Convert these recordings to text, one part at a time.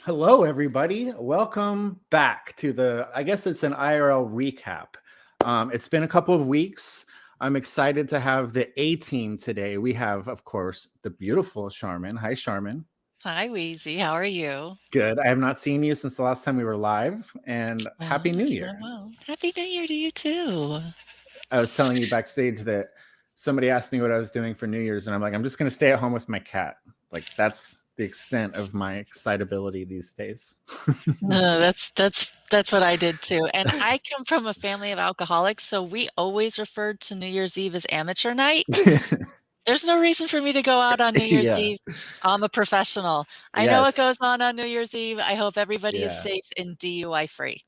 Hello, everybody. Welcome back to I guess it's an IRL recap. It's been a couple of weeks. I'm excited to have the A team today. We have, of course, the beautiful Charmin. Hi, Charmin. Hi, Wheezy. How are you? Good. I have not seen you since the last time we were live, and Happy New It's been a Year. while. Happy New Year to you too. I was telling you backstage that somebody asked me what I was doing for New Year's, and I'm like, I'm just going to stay at home with my cat. Like, that's the extent of my excitability these days. No, that's what I did too. And I come from a family of alcoholics, so we always referred to New Year's Eve as amateur night. There's no reason for me to go out on New Year's Yeah. Eve. I'm a professional. I know what Yes. goes on New Year's Eve. I hope everybody is Yeah. safe and DUI free.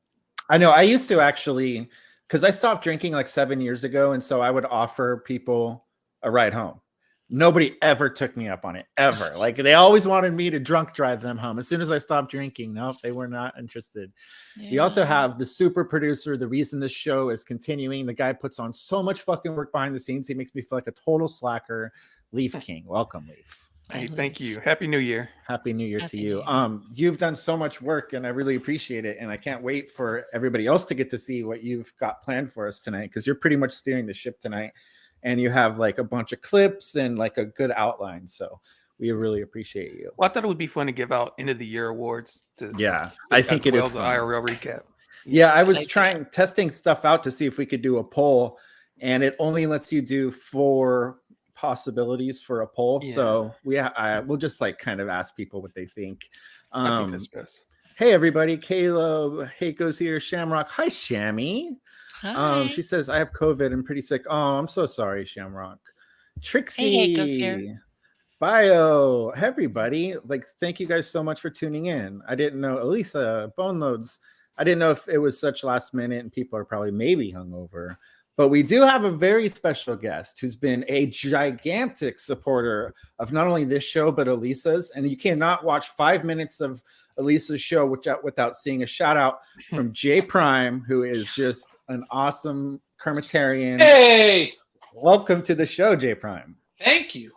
I know. I used to actually, because I stopped drinking like 7 years ago. And so I would offer people a ride home. Nobody ever took me up on it, ever. Like they always wanted me to drunk drive them home. As soon as I stopped drinking, nope, they were not interested. We also Yeah. have the super producer. The reason this show is continuing, the guy puts on so much fucking work behind the scenes. He makes me feel like a total slacker. Leaf King. Welcome, Leaf. Hey, thank you. Happy New Year. Happy New Year to Happy you. New Year. You've done so much work and I really appreciate it. And I can't wait for everybody else to get to see what you've got planned for us tonight, because you're pretty much steering the ship tonight. And you have like a bunch of clips and like a good outline. So we really appreciate you. Well, I thought it would be fun to give out end of the year awards I think it is the fun. IRL recap. Yeah, I was testing stuff out to see if we could do a poll, and it only lets you do 4 possibilities for a poll. Yeah. So we'll just like kind of ask people what they think. I think that's best. Hey everybody, Caleb Hako's here. Shamrock, hi Shammy. Hi. She says I have COVID and pretty sick. Oh, I'm so sorry, Shamrock. Trixie, Hey, Hako's here. Bio, everybody. Like, thank you guys so much for tuning in. I didn't know, Alisa, Bone Loads. I didn't know if it was such last minute and people are probably maybe hungover. But we do have a very special guest who's been a gigantic supporter of not only this show, but Alisa's. And you cannot watch 5 minutes of Alisa's show without seeing a shout out from J Prime, who is just an awesome Kermitarian. Hey! Welcome to the show, J Prime. Thank you.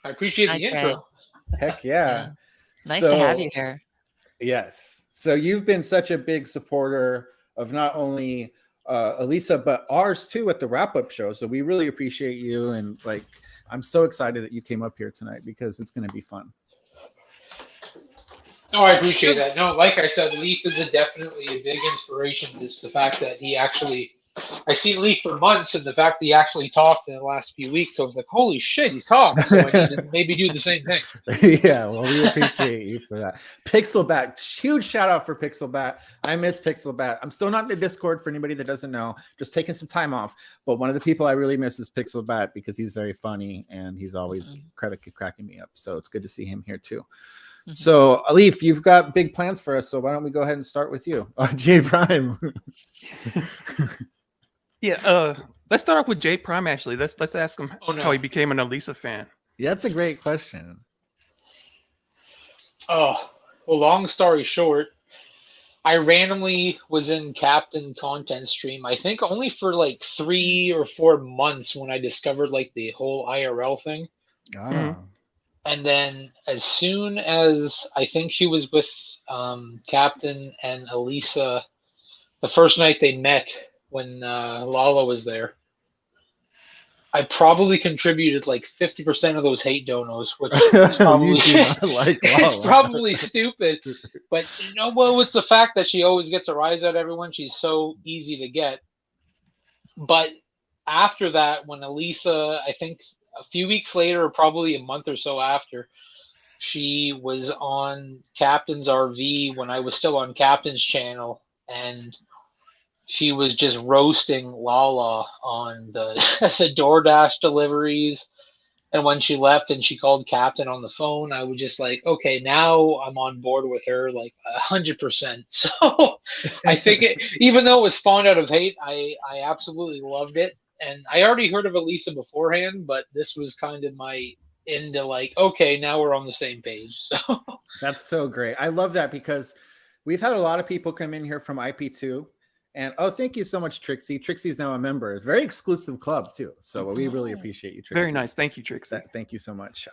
I appreciate the intro. Heck yeah. Nice to have you here. Yes. So you've been such a big supporter of not only Alisa, but ours too at the wrap-up show. So we really appreciate you. And like, I'm so excited that you came up here tonight because it's going to be fun. No, I appreciate that. No, like I said, Leaf is definitely a big inspiration. Just the fact that he actually, I seen Leaf for months, and the fact that he actually talked in the last few weeks, so I was like, holy shit, he's talked. So I need to maybe do the same thing. Yeah, well, we appreciate you for that. Pixelbat, huge shout out for Pixelbat. I miss Pixelbat. I'm still not in the Discord for anybody that doesn't know, just taking some time off. But one of the people I really miss is Pixelbat because he's very funny and he's always cracking me up. So it's good to see him here too. So, Alif, you've got big plans for us. So why don't we go ahead and start with you, J Prime? Yeah, let's start off with J Prime. Actually, let's ask him how he became an Alisa fan. Yeah, that's a great question. Oh, well, long story short, I randomly was in Captain content stream. I think only for like 3 or 4 months when I discovered like the whole IRL thing. And then as soon as I think she was with Captain and Alisa, the first night they met when Lala was there, I probably contributed like 50% of those hate donos, which is probably, it's probably stupid. But you know, well, it's the fact that she always gets a rise out of everyone. She's so easy to get. But after that, when Alisa, I think a few weeks later, or probably a month or so after, she was on Captain's RV when I was still on Captain's channel, and she was just roasting Lala on the DoorDash deliveries. And when she left and she called Captain on the phone, I was just like, okay, now I'm on board with her like 100%. So I think even though it was spawned out of hate, I absolutely loved it. And I already heard of Alisa beforehand, but this was kind of my into like, okay, now we're on the same page. So that's so great. I love that because we've had a lot of people come in here from IP2. And thank you so much, Trixie. Trixie's now a member. It's a very exclusive club too. So we really appreciate you, Trixie. Very nice. Thank you, Trixie. Thank you so much.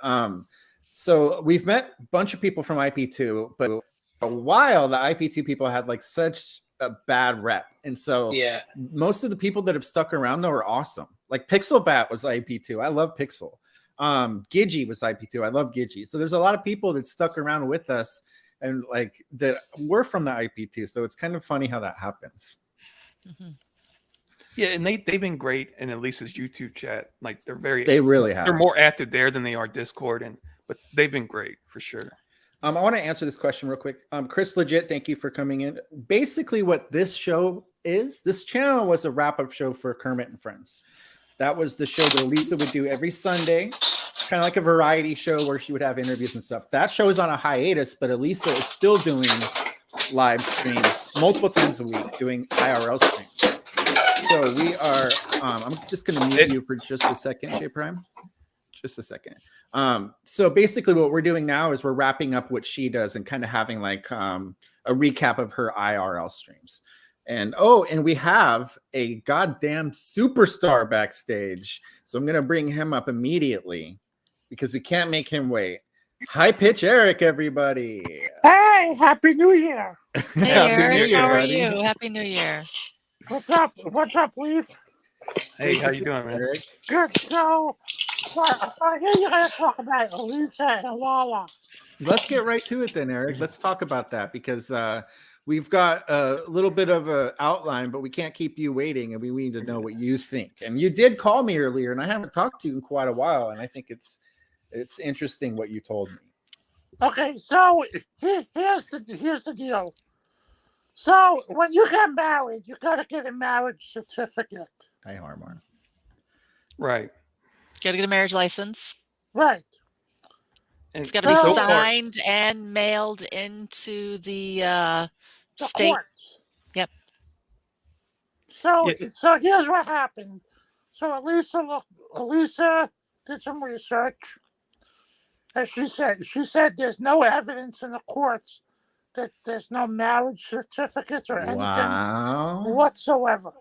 So we've met a bunch of people from IP2, but a while, the IP2 people had like such a bad rep. And so Yeah. most of the people that have stuck around though are awesome. Like Pixel Bat was IP2. I love Pixel. Gigi was IP2. I love Gigi. So there's a lot of people that stuck around with us and like that were from the IP2. So it's kind of funny how that happens. Mm-hmm. Yeah, and they've been great in Elisa's YouTube chat. Like they really have. They're more active there than they are Discord, but they've been great for sure. I want to answer this question real quick. Chris Legit, thank you for coming in. Basically, what this show is, this channel was a wrap-up show for Kermit and Friends. That was the show that Alisa would do every Sunday, kind of like a variety show where she would have interviews and stuff. That show is on a hiatus, but Alisa is still doing live streams multiple times a week, doing IRL streams. So we are, I'm just going to mute you for just a second, J Prime. Just a second. So basically what we're doing now is we're wrapping up what she does and kind of having like a recap of her IRL streams. And we have a goddamn superstar backstage. So I'm going to bring him up immediately because we can't make him wait. High Pitch Eric, everybody. Hey, Happy New Year. Hey, Eric, how are you? Happy New Year. What's up? What's up, Leaf? Hey, how you doing, man? Eric? Good. So I hear you're going to talk about Alisa and Lala. Let's get right to it then, Eric. Let's talk about that because we've got a little bit of an outline, but we can't keep you waiting, and we need to know what you think. And you did call me earlier, and I haven't talked to you in quite a while, and I think it's interesting what you told me. Okay, so here's the deal. So when you get married, you got to get a marriage certificate. Hi, Harmon. Right. Got to get a marriage license. Right. And It's got to be signed and mailed into the state. Courts. Yep. So here's what happened. So Alisa did some research, and she said there's no evidence in the courts that there's no marriage certificates or anything whatsoever.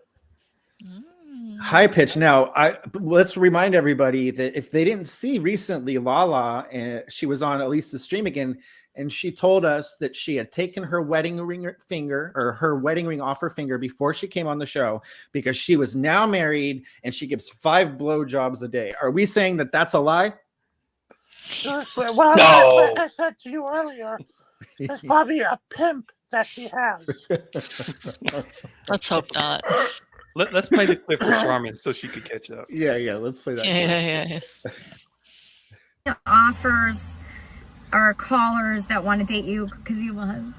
High Pitch. Now, let's remind everybody that if they didn't see recently, Lala, she was on Alisa's stream again, and she told us that she had taken her wedding ring off her finger before she came on the show because she was now married and she gives 5 blowjobs a day. Are we saying that that's a lie? Well, no. Like I said to you earlier, it's probably a pimp that she has. Let's hope not. Let's play the clip for Charmin so she could catch up. Yeah. Let's play that. Yeah. Offers are callers that want to date you because you have a husband.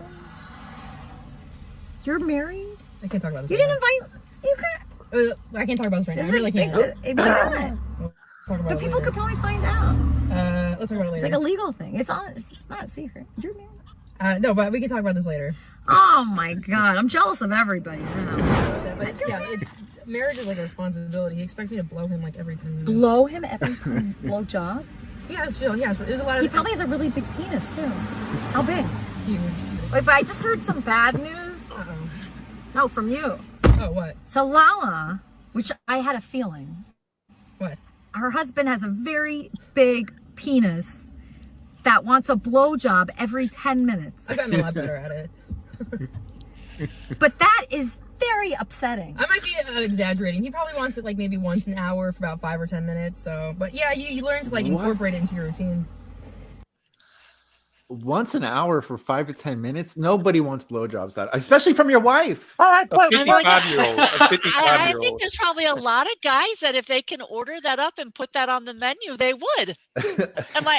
You're married? I can't talk about this. You didn't invite. You can't. I can't talk about this right now. I really can't. But people could probably find out. Let's talk about it later. It's like a legal thing. It's not a secret. You're married. No, but we can talk about this later. Oh my God, I'm jealous of everybody now. But marriage is like a responsibility. He expects me to blow him like every 10 minutes. Blow him every time? Blow job? Yes, Phil. Yes, there's a lot of. He probably has a really big penis too. How big? Huge. Wait, but I just heard some bad news. No, from you. Oh, what? So Lala, which I had a feeling. What? Her husband has a very big penis that wants a blowjob every 10 minutes. I've gotten a lot better at it. But that is very upsetting. I might be exaggerating. He probably wants it like maybe once an hour for about 5 or 10 minutes. So, but yeah, you learn to like incorporate it into your routine. Once an hour for 5 to 10 minutes? Nobody wants blowjobs that, especially from your wife. All right, a 55-year-old. I think there's probably a lot of guys that if they can order that up and put that on the menu, they would.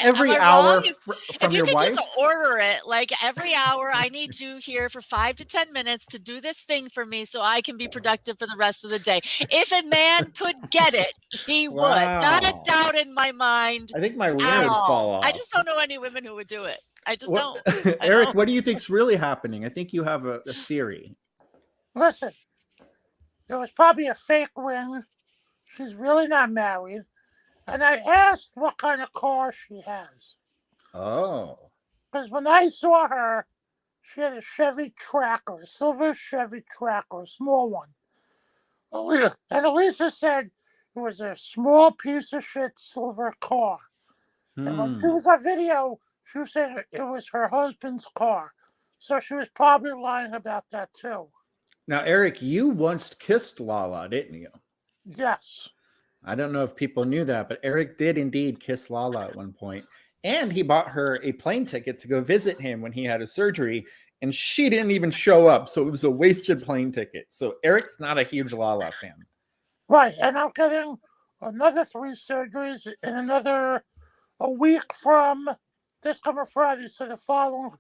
Every hour if you could just order it, like every hour, I need you here for 5 to 10 minutes to do this thing for me so I can be productive for the rest of the day. If a man could get it, he would. Not a doubt in my mind. I think my wiener would fall off. I just don't know any women who would do it. I just don't. Eric, what do you think's really happening? I think you have a theory. Listen, it was probably a fake ring. She's really not married. And I asked what kind of car she has. Oh. Because when I saw her, she had a Chevy Tracker, a silver Chevy Tracker, a small one. And Alisa said it was a small piece of shit silver car. And when she was on video, she was saying it was her husband's car. So she was probably lying about that too. Now, Eric, you once kissed Lala, didn't you? Yes. I don't know if people knew that, but Eric did indeed kiss Lala at one point. And he bought her a plane ticket to go visit him when he had his surgery. And she didn't even show up. So it was a wasted plane ticket. So Eric's not a huge Lala fan. Right. And I'm getting another 3 surgeries in a week from this coming Friday. So the following,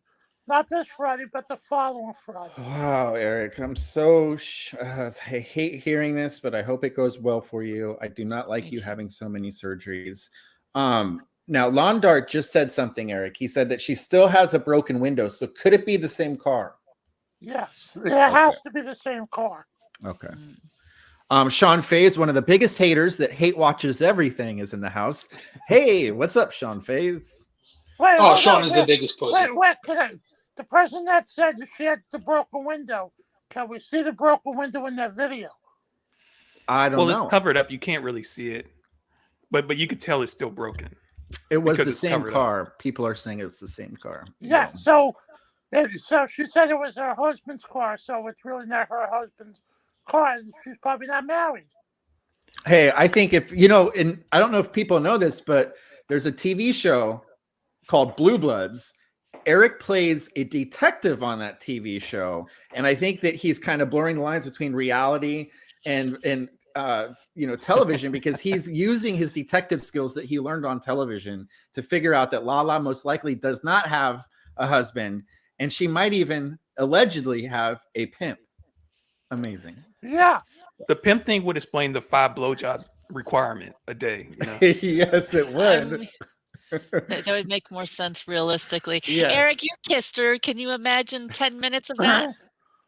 not this Friday, but the following Friday. Wow, Eric, I'm so I hate hearing this, but I hope it goes well for you. I do not like you having so many surgeries. Now, Lawn Dart just said something, Eric. He said that she still has a broken window. So could it be the same car? Yes, it has to be the same car. Okay. Sean Faze, one of the biggest haters that hate watches everything, is in the house. Hey, what's up, Sean Faze? Sean is the biggest pussy. The person that said that she had the broken window, can we see the broken window in that video? I don't know. Well, it's covered up. You can't really see it. But you could tell it's still broken. It was the same car. People are saying it's the same car. Yeah, so she said it was her husband's car, so it's really not her husband's car. She's probably not married. Hey, I think and I don't know if people know this, but there's a TV show called Blue Bloods. Eric plays a detective on that TV show, and I think that he's kind of blurring the lines between reality and television, because he's using his detective skills that he learned on television to figure out that Lala most likely does not have a husband, and she might even allegedly have a pimp. Amazing. Yeah. The pimp thing would explain the 5 blowjobs requirement a day. Yes, it would. That would make more sense realistically. Yes. Eric, you kissed her. Can you imagine 10 minutes of that?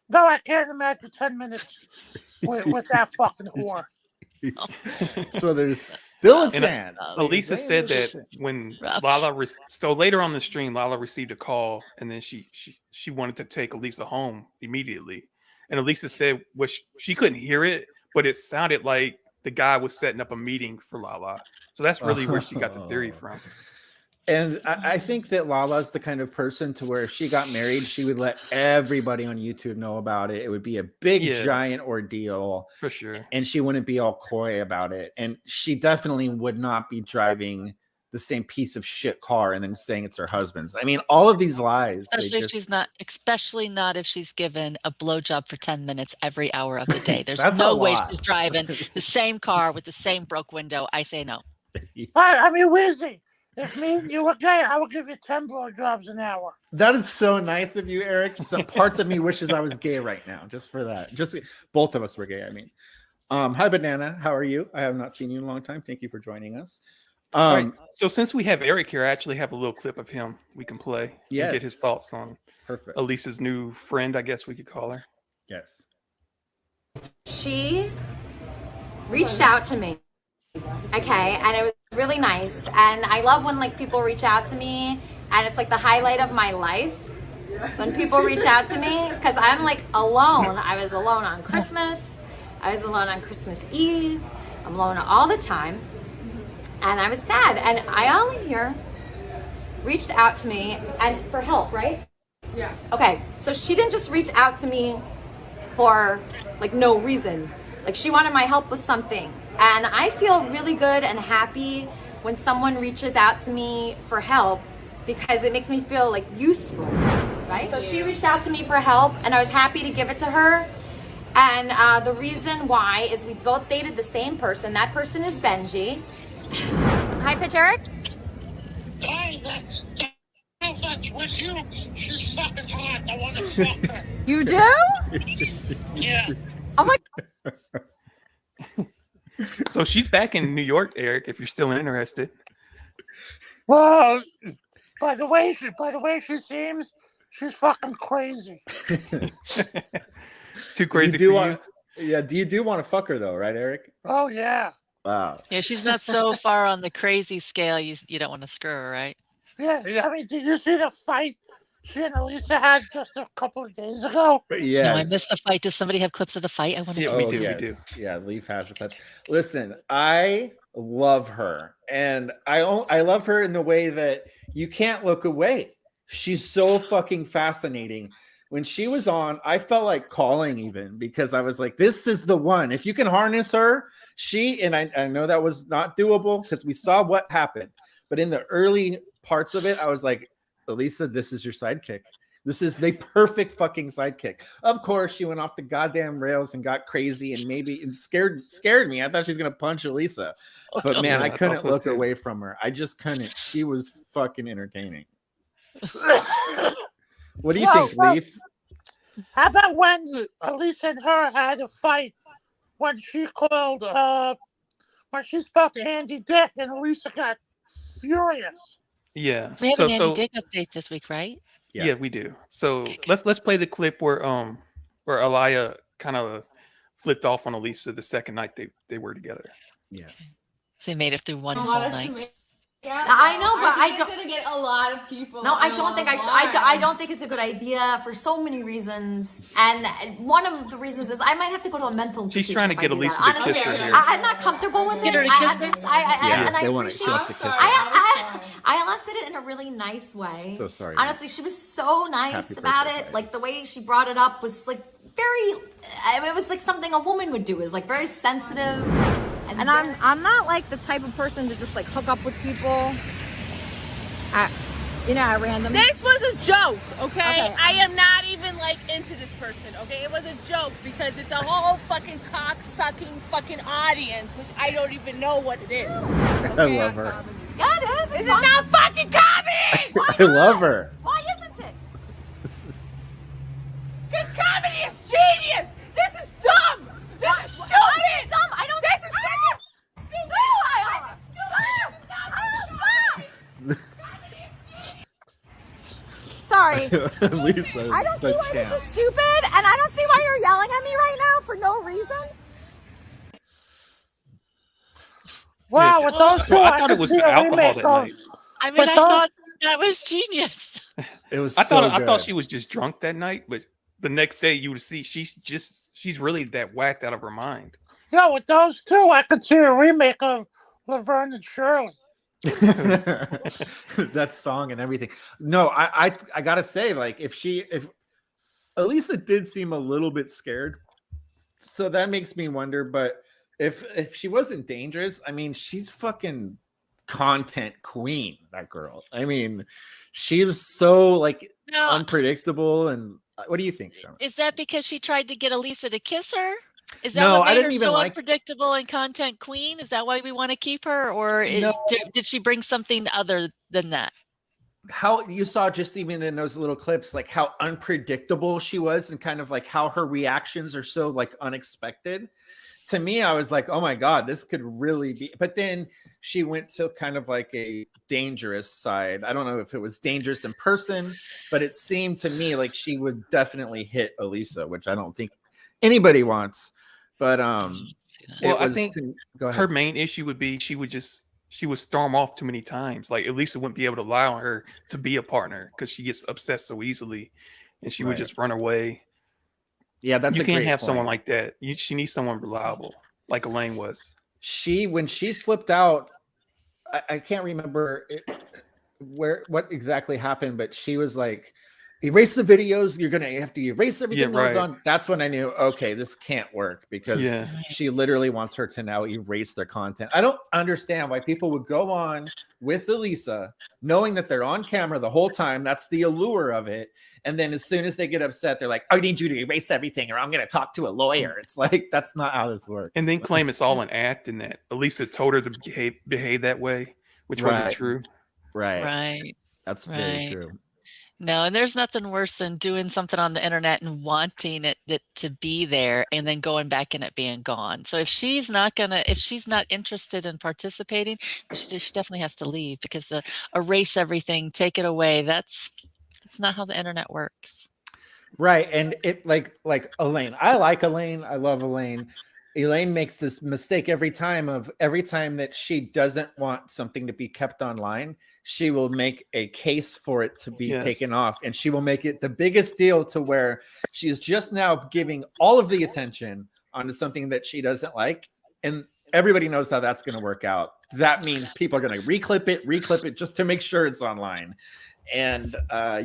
No, I can't imagine 10 minutes with that fucking whore. So there's still a chance. Alisa said that when Lala, so later on the stream, Lala received a call, and then she wanted to take Alisa home immediately. And Alisa said, she couldn't hear it, but it sounded like the guy was setting up a meeting for Lala. So that's really where she got the theory from. And I think that Lala's the kind of person to where if she got married, she would let everybody on YouTube know about it. It would be a big, giant ordeal. For sure. And she wouldn't be all coy about it. And she definitely would not be driving the same piece of shit car and then saying it's her husband's. I mean, all of these lies. Especially not if she's given a blowjob for 10 minutes every hour of the day. There's That's no way she's driving the same car with the same broke window. I say no. I mean, Wizzy, if me and you were gay, I would give you 10 blowjobs an hour. That is so nice of you, Eric. Some parts of me wishes I was gay right now, just for that. Just both of us were gay, I mean. Hi, Banana. How are you? I have not seen you in a long time. Thank you for joining us. Right. So since we have Eric here, I actually have a little clip of him we can play and get his thoughts on Alisa's new friend, I guess we could call her. Yes. She reached out to me. Okay, and it was really nice. And I love when people reach out to me, and it's the highlight of my life when people reach out to me, because I'm alone. I was alone on Christmas. I was alone on Christmas Eve. I'm alone all the time. And I was sad. And Ayala here reached out to me and for help, right? Yeah. Okay, so she didn't just reach out to me for no reason. She wanted my help with something. And I feel really good and happy when someone reaches out to me for help, because it makes me feel useful, right? So she reached out to me for help, and I was happy to give it to her. And the reason why is we both dated the same person. That person is Benji. Hi, Pitch Eric. Hey, that's with you. She's fucking hot. I want to fuck her. You do? Yeah. Oh my. So she's back in New York, Eric, if you're still interested. Well, by the way she seems, she's fucking crazy. Too crazy for you? Yeah, you do want to fuck her though, right, Eric? Oh yeah. Wow. Yeah, she's not so far on the crazy scale. You don't want to screw her, right? Yeah, I mean, did you see the fight she and Alisa had just a couple of days ago? Yeah. No, I missed the fight. Does somebody have clips of the fight? I want to see. We do. Yeah, Leaf has the clips. Listen, I love her, and I love her in the way that you can't look away. She's so fucking fascinating. When she was on, I felt like calling even because I was like, this is the one. If you can harness her, I know that was not doable because we saw what happened. But in the early parts of it, I was like, Alisa, this is your sidekick. This is the perfect fucking sidekick. Of course, she went off the goddamn rails and got crazy and scared me. I thought she was gonna punch Alisa. But man, I couldn't look away from her. I just couldn't. She was fucking entertaining. What do you think, Leaf? How about when Alisa and her had a fight when she called, when she spoke to Andy Dick and Alisa got furious? Yeah. We have an Andy Dick update this week, right? Yeah, we do. So let's play the clip where Alaya kind of flipped off on Alisa the second night they were together. Yeah. So they made it through one whole night. Yeah, I know, but I don't. It's gonna get a lot of people. No, I don't think I should. I don't think it's a good idea for so many reasons. And one of the reasons is I might have to go to a mental institution. She's trying to get Alisa to kiss her here. I'm not comfortable with it. Get her to kiss her? They want to kiss her. Ayala said it in a really nice way. So sorry. Honestly, she was so nice about it. Like the way she brought it up was like very. It was like something a woman would do. It was like very sensitive. And I'm not like the type of person to just like hook up with people at random. This was a joke, okay? I am not even like into this person, okay? It was a joke because it's a whole fucking cock-sucking fucking audience, which I don't even know what it is. Okay? I love her. Yeah, it is. This is not fucking comedy! I love her. Why isn't it? This comedy is genius! This is dumb! This is stupid! I'm dumb. I don't. This is fucking stupid! Sorry. Lisa, I don't see why this is stupid, and I don't see why you're yelling at me right now for no reason. Wow, with those two, I thought it was the alcohol that night. I mean, I thought that was genius. It was. I thought she was just drunk that night, but the next day you would see she's really that whacked out of her mind. Yeah, with those two, I could see a remake of Laverne and Shirley. That song and everything. No, I gotta say, like, if Alisa did seem a little bit scared, so that makes me wonder. But if she wasn't dangerous, I mean, she's fucking content queen. That girl. I mean, she was so like unpredictable. And what do you think, Sean? Is that because she tried to get Alisa to kiss her? Is that No, what I made didn't her even so like- unpredictable and content queen? Is that why we want to keep her, or did she bring something other than that? How you saw just even in those little clips, like how unpredictable she was, and kind of like how her reactions are so like unexpected. To me, I was like, oh my God, this could really be. But then she went to kind of like a dangerous side. I don't know if it was dangerous in person, but it seemed to me like she would definitely hit Alisa, which I don't think anybody wants. But I think her main issue would be she would storm off too many times. Like Alisa wouldn't be able to allow her to be a partner because she gets upset so easily, and she would just run away. Yeah, that's you a can't great have point. someone like that. She needs someone reliable, like Elaine was. When she flipped out, I can't remember what exactly happened, but she was like, erase the videos, you're gonna have to erase everything that was on. That's when I knew, okay, this can't work, because she literally wants her to now erase their content. I don't understand why people would go on with Alisa knowing that they're on camera the whole time. That's the allure of it. And then as soon as they get upset, they're like, I need you to erase everything or I'm gonna talk to a lawyer. It's like, that's not how this works. And then claim it's all an act and that Alisa told her to behave that way, which wasn't true. Right. That's very true. No, and there's nothing worse than doing something on the internet and wanting it to be there and then going back and it being gone. So if she's not interested in participating, she definitely has to leave, because the erase everything, take it away, that's not how the internet works. Right. And it like Elaine. I like Elaine. I love Elaine. Elaine makes this mistake every time that she doesn't want something to be kept online, she will make a case for it to be taken off, and she will make it the biggest deal to where she is just now giving all of the attention onto something that she doesn't like. And everybody knows how that's going to work out. That means people are going to reclip it just to make sure it's online. And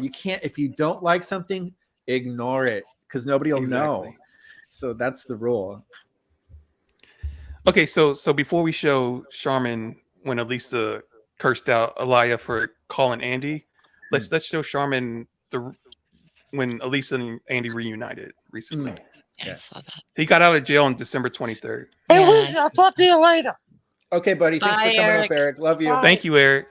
you can't, if you don't like something, ignore it because nobody will know. So that's the rule. Okay, so before we show Charmin when Alisa cursed out Alaya for calling Andy, let's show Charmin when Alisa and Andy reunited recently. Yeah, I saw that. He got out of jail on December 23rd. Hey, Lisa, I'll talk to you later. Okay, buddy. Thanks for coming up, Eric. Love you. Thank you, Eric.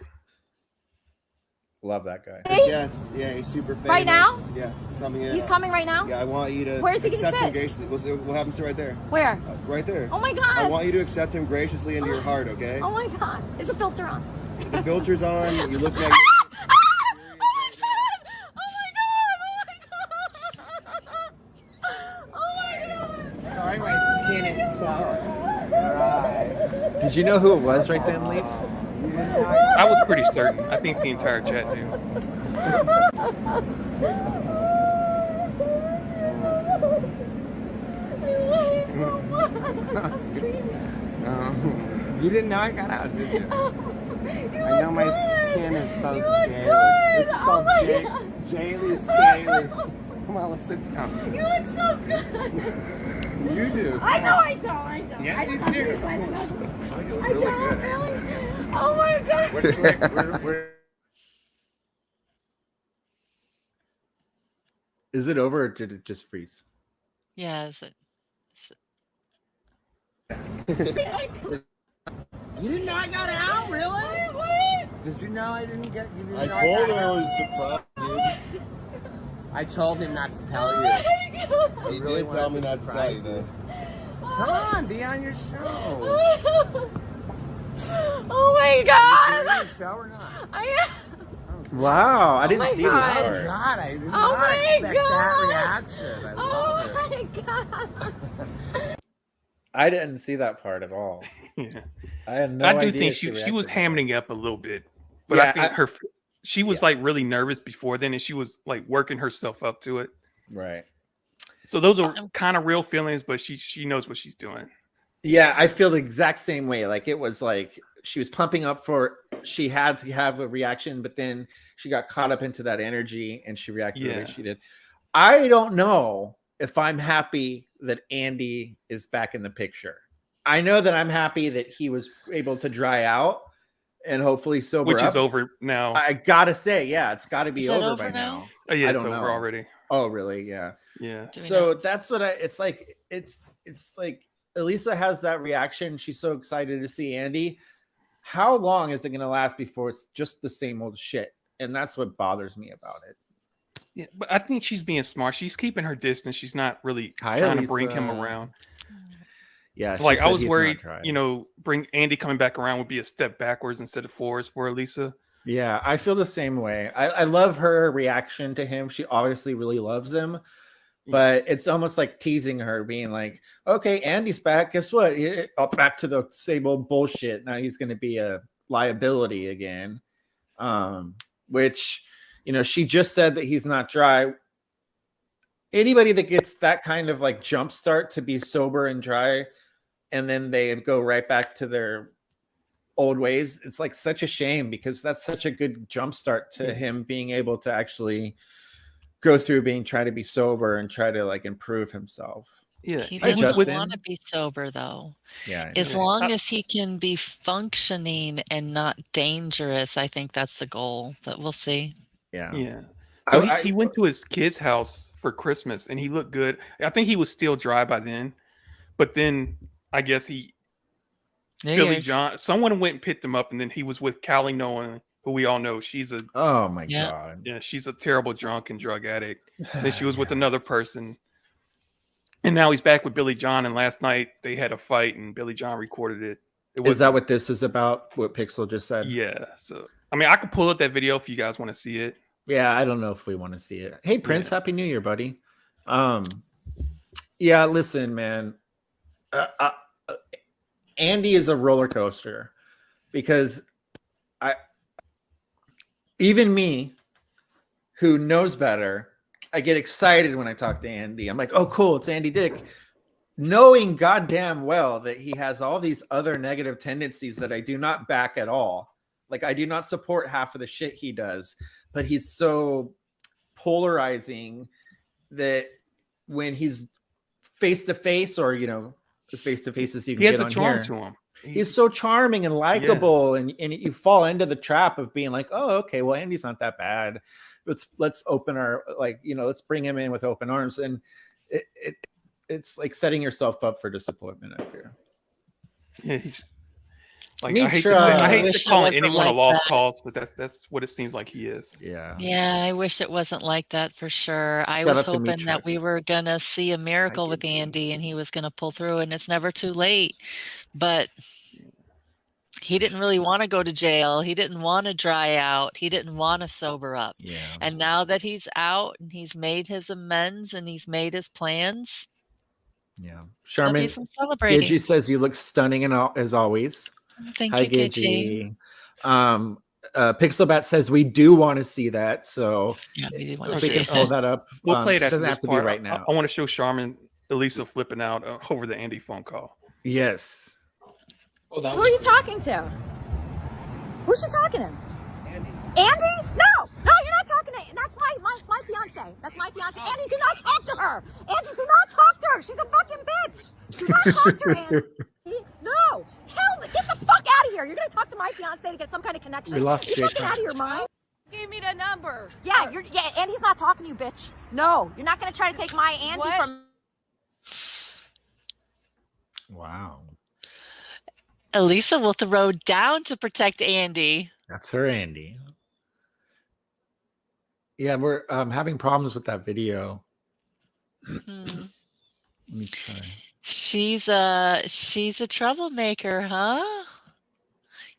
Love that guy. Yes, yeah, he's super famous. Right now? Yeah, he's coming in. He's coming right now? Yeah, I want you to Where's he gonna accept him sit? graciously. What happens to right there? Where? Right there. Oh my God. I want you to accept him graciously into your heart, okay? Oh my God. Is the filter on? The filter's on. You look like. Sorry, my skin is sour. Did you know who it was right then, Leaf? I was pretty certain. I think the entire chat knew. You didn't know I got out, did you? I know my skin is so scaly. It's called Jaylee Scaly. Come on, let's sit down. You look so good. You do. I know I don't. Yeah, I you don't do. I don't. Really good. Really? Oh my God. Is it over or did it just freeze? Yeah, is it? You didn't know I got out, really? What? Did you know I didn't get? You didn't I know told got her I out? was surprised, dude. I told him not to tell you. He did tell me not to tell you, dude. Come on, be on your show. Oh my God. Are you on your show or not? I am. Wow, I didn't my see God. this Oh part. God, I did Oh not my expect God. that reaction. I love it. Oh my God. I didn't see that part at all. Yeah. I had no I idea. do think she was reacted that hamming up a little bit, but Yeah, I think she was like really nervous before then, and she was like working herself up to it. way. Right. So those are kind of real feelings, but she knows what she's doing. Yeah, I feel the exact same way. Like it was like she was pumping up for, she had to have a reaction, but then she got caught up into that energy and she reacted the way she did. I don't know if I'm happy that Andy is back in the picture. I know that I'm happy that he was able to dry out and hopefully sober up. Which is over now. I gotta say, yeah, it's got to be Is it over by over now? now. Oh, yeah, I it's don't over know. already. Oh, really? Yeah. Yeah. So that's what it's like. It's like Alisa has that reaction. She's so excited to see Andy. How long is it going to last before it's just the same old shit? And that's what bothers me about it. Yeah, but I think she's being smart. She's keeping her distance. She's not really trying to bring him around. Yeah, like I was worried, bring Andy coming back around would be a step backwards instead of forwards for Alisa. Yeah, I feel the same way. I love her reaction to him. She obviously really loves him, but it's almost like teasing her, being like, okay, Andy's back. Guess what? Back to the same old bullshit. Now he's going to be a liability again. Which, she just said that he's not dry. Anybody that gets that kind of like jump start to be sober and dry, and then they go right back to their old ways, it's like such a shame because that's such a good jump start to him being able to actually go through try to be sober and try to like improve himself. Yeah, he doesn't want to be sober though. Yeah, as long as he can be functioning and not dangerous, I think that's the goal. But we'll see. Yeah. So he went to his kid's house for Christmas and he looked good. I think he was still dry by then, but then I guess Billy John, someone went and picked him up, and then he was with Callie Nolan, who we all know she's a God, yeah, she's a terrible drunk and drug addict. Then she was with another person, and now he's back with Billy John. And last night they had a fight, and Billy John recorded it. Is that what this is about? What Pixel just said? Yeah. So I mean, I could pull up that video if you guys want to see it. Yeah, I don't know if we want to see it. Hey, Prince, Happy New Year, buddy. Yeah, listen, man. Andy is a roller coaster because even me, who knows better, I get excited when I talk to Andy. I'm like, oh, cool, it's Andy Dick. Knowing goddamn well that he has all these other negative tendencies that I do not back at all. Like, I do not support half of the shit he does. but he's so polarizing that when he's face to face, or as face to face as you can He has get a on charm here, to him. he's so charming and likable, and you fall into the trap of being like, oh, okay, well, Andy's not that bad. Let's open our let's bring him in with open arms, and it's like setting yourself up for disappointment, I fear. Yeah, like I hate to call anyone a lost cause, but that's what it seems like he is. Yeah, I wish it wasn't like that for sure. I was hoping that we were gonna see a miracle with Andy and he was gonna pull through, and it's never too late. But he didn't really want to go to jail. He didn't want to dry out. He didn't want to sober up. Yeah. And now that he's out and he's made his amends and he's made his plans. Yeah. Charmin celebrating. Gigi says you look stunning as always. Thank you, Gigi. Pixelbat says we do want to see that. So yeah, we do want if to we see can pull that up. We'll play that. It doesn't have to be right now. I want to show Charmin Alisa flipping out over the Andy phone call. Yes. Who are you talking to? Who's she talking to? Andy? No, you're not talking to. That's my fiance. That's my fiance. Andy, do not talk to her. Andy, do not talk to her. She's a fucking bitch. Do not talk to her, Andy. No. Hell, get the fuck out of here. You're gonna talk to my fiance to get some kind of connection. We lost You're Jake. fucking out of your mind. Give me the number. Yeah, Andy's not talking to you, bitch. No, you're not gonna try to take my Andy from. Wow. Alisa will throw down to protect Andy. That's her Andy. Yeah, we're having problems with that video. Let me try. She's a troublemaker, huh?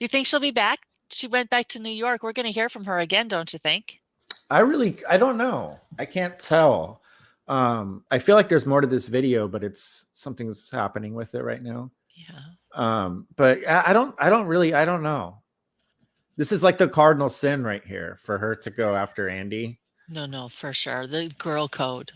You think she'll be back? She went back to New York. We're going to hear from her again, don't you think? I don't know. I can't tell. I feel like there's more to this video, but something's happening with it right now. Yeah. But I don't know. This is like the cardinal sin right here for her to go after Andy. No, for sure. The girl code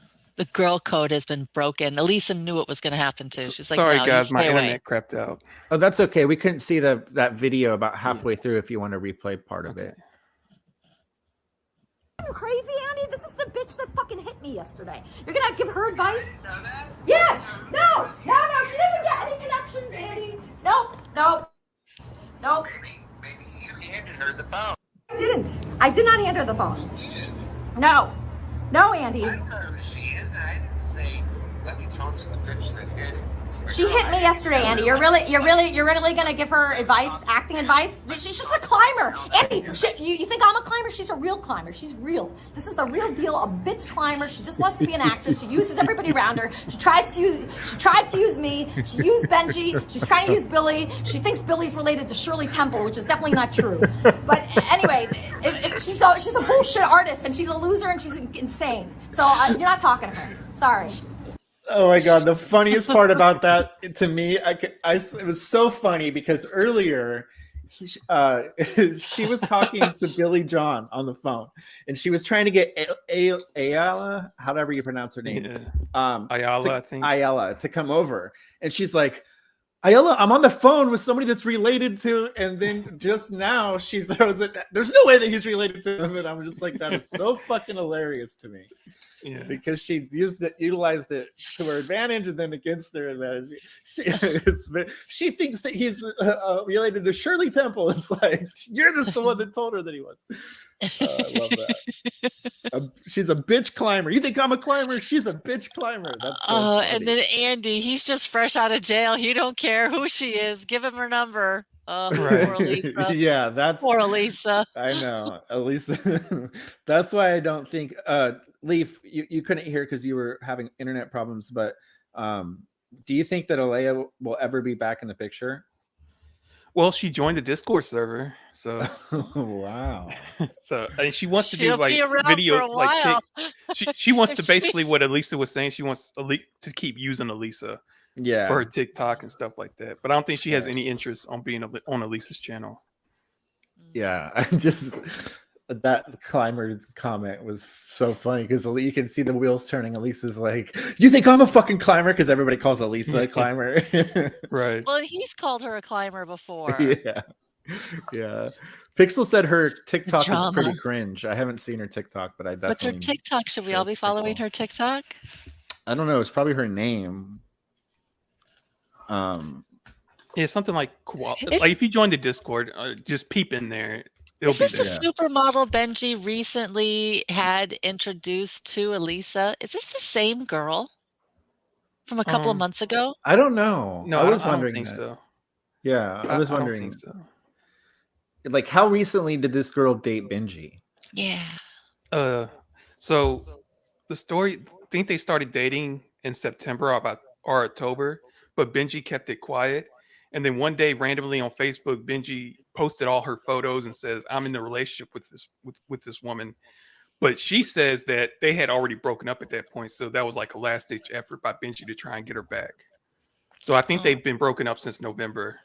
has been broken. Alisa knew it was going to happen too. She's like, sorry, no, guys, my internet internet crapped out. Oh, that's okay. We couldn't see that video about halfway through if you want to replay part of it. Are you crazy, Andy? This is the bitch that fucking hit me yesterday. You're gonna give her advice? Yeah. No. She doesn't get any connections, Andy. Nope. Maybe you handed her the phone. I didn't. I did not hand her the phone. No, Andy. I know who she is, and I didn't say, let me talk to the bitch that hit. She hit me yesterday, Andy. You're really gonna give her advice, acting advice? She's just a climber, Andy. You think I'm a climber? She's a real climber. She's real. This is the real deal. A bitch climber. She just wants to be an actress. She uses everybody around her. She tried to use me. She used Benji. She's trying to use Billy. She thinks Billy's related to Shirley Temple, which is definitely not true. But anyway, she's a bullshit artist, and she's a loser, and she's insane. So you're not talking to her. Sorry. Oh my God. The funniest part about that to me, it was so funny because earlier she was talking to Billy John on the phone and she was trying to get Ayala, however you pronounce her name. Ayala, I think. Ayala to come over. And she's like, Ayala, I'm on the phone with somebody that's related to, and then just now she throws it. There's no way that he's related to him. And I'm just like, that is so fucking hilarious to me. Yeah. Because she utilized it to her advantage and then against her advantage. She thinks that he's related to Shirley Temple. It's like, you're just the one that told her that he was. I love that. She's a bitch climber. You think I'm a climber? She's a bitch climber. That's so funny. And then Andy, he's just fresh out of jail. He don't care who she is. Give him her number. Poor Alisa. Yeah, that's poor Alisa. I know, Alisa. That's why I don't think Leaf, you couldn't hear because you were having internet problems. But do you think that Alea will ever be back in the picture? Well, she joined the Discord server, so wow. So and she wants to She'll do like be around video, for a while. she wants to basically what Alisa was saying. She wants to keep using Alisa. Yeah, for her TikTok and stuff like that. But I don't think she has any interest on being on Alisa's channel. Yeah, I just that climber comment was so funny because you can see the wheels turning. Alisa's like, "You think I'm a fucking climber?" Because everybody calls Alisa a climber, right? Well, he's called her a climber before. Yeah. Yeah. Pixel said her TikTok is Drama. pretty cringe. I haven't seen her TikTok, but I definitely. What's her TikTok? Should we all be following her TikTok? I don't know. It's probably her name. Yeah, something like if you join the Discord, just peep in there. It'll Is this be the there. supermodel Benji recently had introduced to Alisa? Is this the same girl from a couple of months ago? I don't know. No, I was I don't wondering think that. so. Yeah, I was I don't wondering. think so. Like, how recently did this girl date Benji? Yeah. So the story, I think they started dating in September or October, but Benji kept it quiet. And then one day, randomly on Facebook, Benji posted all her photos and says, "I'm in a relationship with this woman." But she says that they had already broken up at that point, so that was like a last ditch effort by Benji to try and get her back. So I think they've been broken up since November.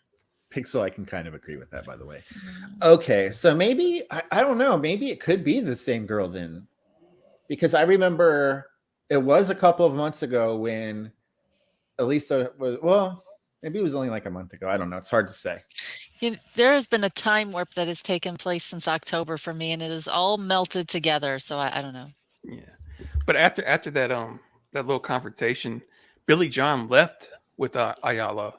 Pixel, I can kind of agree with that, by the way. Okay, so maybe I don't know. Maybe it could be the same girl then, because I remember it was a couple of months ago when Alisa was. Well, maybe it was only like a month ago. I don't know. It's hard to say. There has been a time warp that has taken place since October for me, and it is all melted together. So I don't know. Yeah, but after that that little confrontation, Billy John left with Ayala,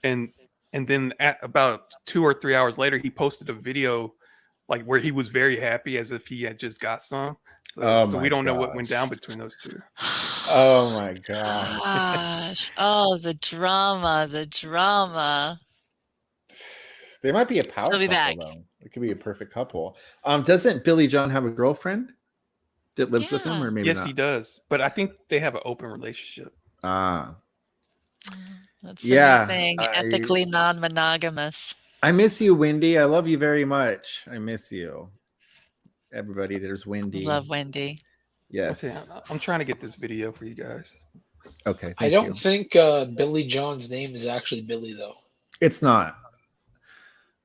and then at about 2 or 3 hours later, he posted a video like where he was very happy as if he had just got some. So we don't know what went down between those two. Oh my gosh. Gosh. Oh, the drama. They might be a power She'll be couple, back. though. It could be a perfect couple. Doesn't Billy John have a girlfriend that lives with him, or maybe yes, not? he does. But I think they have an open relationship. Ah. That's the Yeah, new thing. Ethically non-monogamous. I miss you, Wendy. I love you very much. I miss you. Everybody, there's Wendy. Love Wendy. Yes. Okay, I'm trying to get this video for you guys. Okay. I don't think Billy John's name is actually Billy, though. It's not.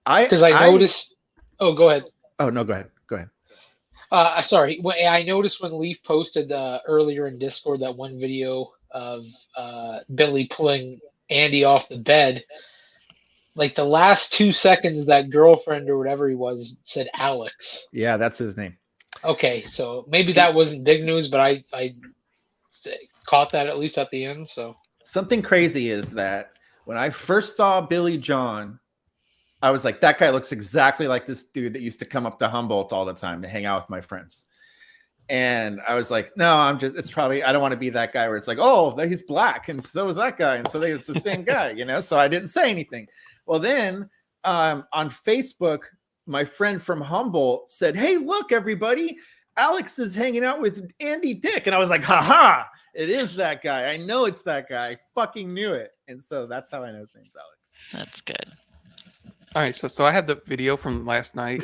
Because I noticed. Oh, go ahead. Oh no, go ahead. Sorry. I noticed when Leaf posted earlier in Discord that one video of Billy pulling Andy off the bed. Like the last 2 seconds, that girlfriend or whatever he was said Alex. Yeah, that's his name. Okay, so maybe that wasn't big news, but I caught that at least at the end. So something crazy is that when I first saw Billy John, I was like, that guy looks exactly like this dude that used to come up to Humboldt all the time to hang out with my friends. And I was like, no, it's probably, I don't want to be that guy where it's like, oh, he's black and so is that guy. And so it's the same guy, you know? So I didn't say anything. Well, then on Facebook, my friend from Humboldt said, hey, look, everybody, Alex is hanging out with Andy Dick. And I was like, haha, it is that guy. I know it's that guy. I fucking knew it. And so that's how I know his name's Alex. That's good. All right, so I have the video from last night.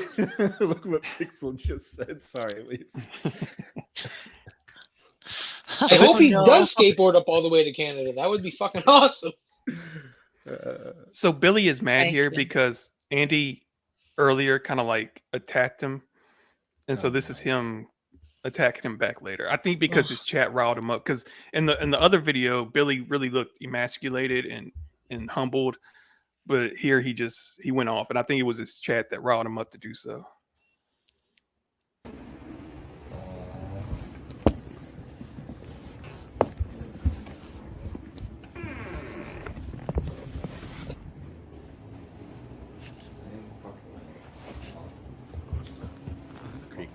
Look what Pixel just said. Sorry, Leaf. I hope he does skateboard up all the way to Canada. That would be fucking awesome. So Billy is mad here because Andy earlier kind of like attacked him, and so this is him attacking him back later. I think because his chat riled him up. Because in the other video, Billy really looked emasculated and humbled. But here he went off, and I think it was his chat that riled him up to do so. This is creepy.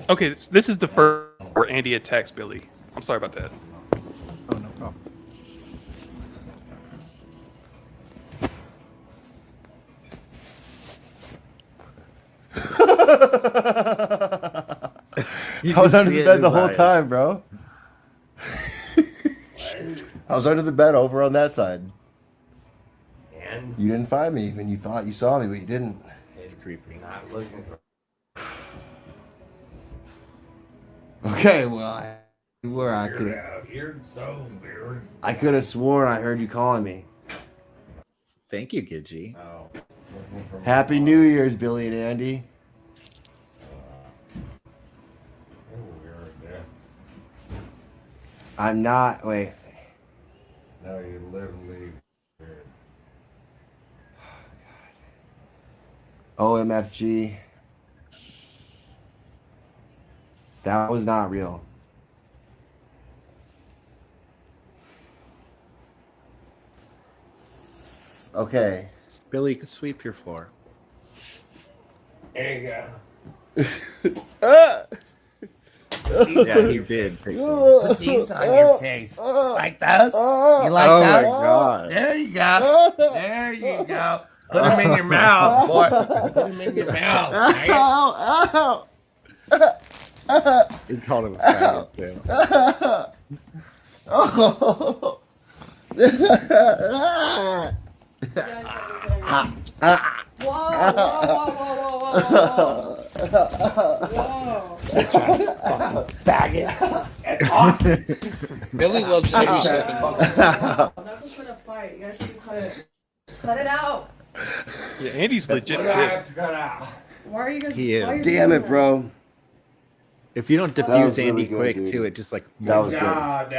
Okay, this is the first where Andy attacks Billy. I'm sorry about that. Oh, no problem. I was under the bed the whole time, bro. I was under the bed over on that side. And you didn't find me when you thought you saw me, but you didn't. It's creepy. Not looking for. Okay, well, I could have sworn I heard you calling me. Thank you, Gidgey. Oh. Happy New Year's, Billy and Andy. I'm not. Wait. No, you literally. OMFG. That was not real. Okay. Billy, you can sweep your floor. There you go. Yeah, he did. Pixel. Put these on your face. Like those? You like Oh those? my God. There you go. There you go. Put them in your mouth, boy. Put them in your mouth. Right? He called him a faggot too. Faggot. Billy loves to do That's a sort of fight. You guys should cut it. Cut it out. Yeah, Andy's legit. What do I have to cut out? Why are you guys? He is. Damn it, bro. If you don't That diffuse was really Andy good, quick dude. too, it just like That was good. God.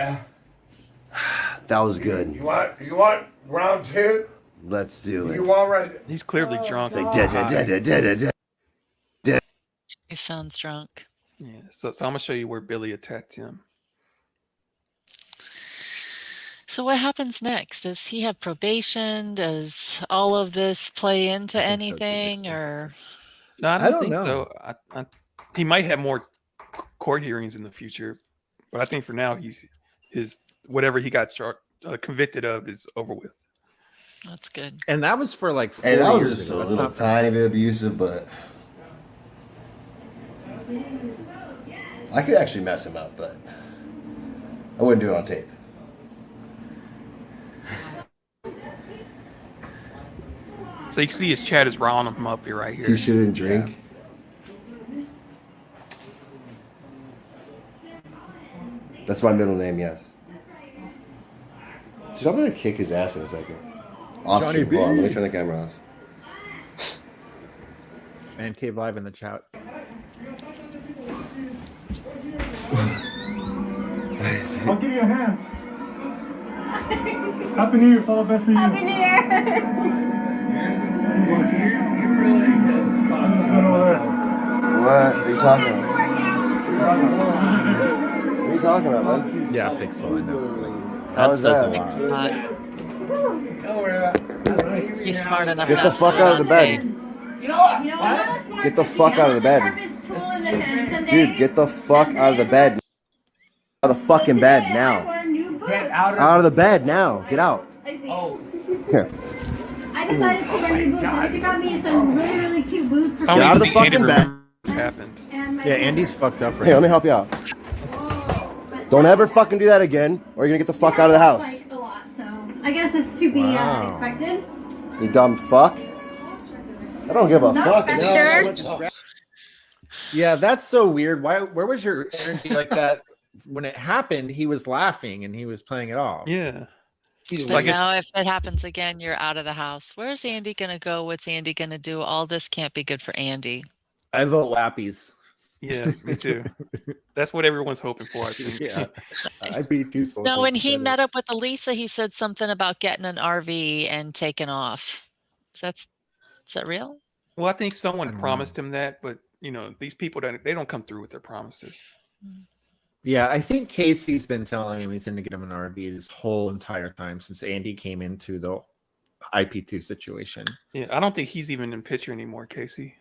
That was good. You want round two? Let's do You it. want right? He's clearly drunk. It's like dead. He sounds drunk. Yeah, so I'm gonna show you where Billy attacked him. So what happens next? Does he have probation? Does all of this play into anything, or? No, I I don't think know. so. He might have more court hearings in the future, but I think for now his whatever he got convicted of is over with. That's good. And that was for like 4 Hey, that was years just ago. a That's little not tiny bit abusive, but I could actually mess him up, but I wouldn't do it on tape. So you can see his chat is riling him up here right here. You shouldn't drink. That's my middle name, yes. Dude, I'm gonna kick his ass in a second. Off Johnny stream. Hold on, B. let me turn the camera off. Man Cave Live in the chat. I'll give you a hand. Happy New Year, fellow best of you. Happy New Year. You really just What are you talking about? What are you talking about, bud? Yeah, Pixel, I know. How That is says that? a lot. He's smart enough. Get the not to fuck put it out of the on bed. tape. You know what? Get the fuck out of the bed. Dude, get the fuck out of the bed. Out of the fucking bed now. Get out Out of the bed now. Get out. Oh. Here. I decided to wear new boots. I think I got me some really, really cute boots. I don't Get out of the even think Andy fucking bed. remembers this happened. Yeah, Andy's fucked up right Hey, let me now. help you out. Don't ever fucking do that again, or you're gonna get the fuck out of the house. Like a lot, so I guess it's to be Wow. expected. You dumb fuck. I don't give a fuck. Yeah, that's so weird. Where was your energy like that when it happened? He was laughing and he was playing it off. Yeah. But now if it happens again, you're out of the house. Where's Andy going to go? What's Andy going to do? All this can't be good for Andy. I vote Lappies. Yeah, me too. That's what everyone's hoping for, I think. Yeah. I'd be too slow. No, when he met up with Alisa, he said something about getting an RV and taking off. Is that real? Well, I think someone promised him that, but these people they don't come through with their promises. Yeah, I think Casey's been telling him he's going to get him an RV this whole entire time since Andy came into the IP2 situation. Yeah, I don't think he's even in picture anymore, Casey.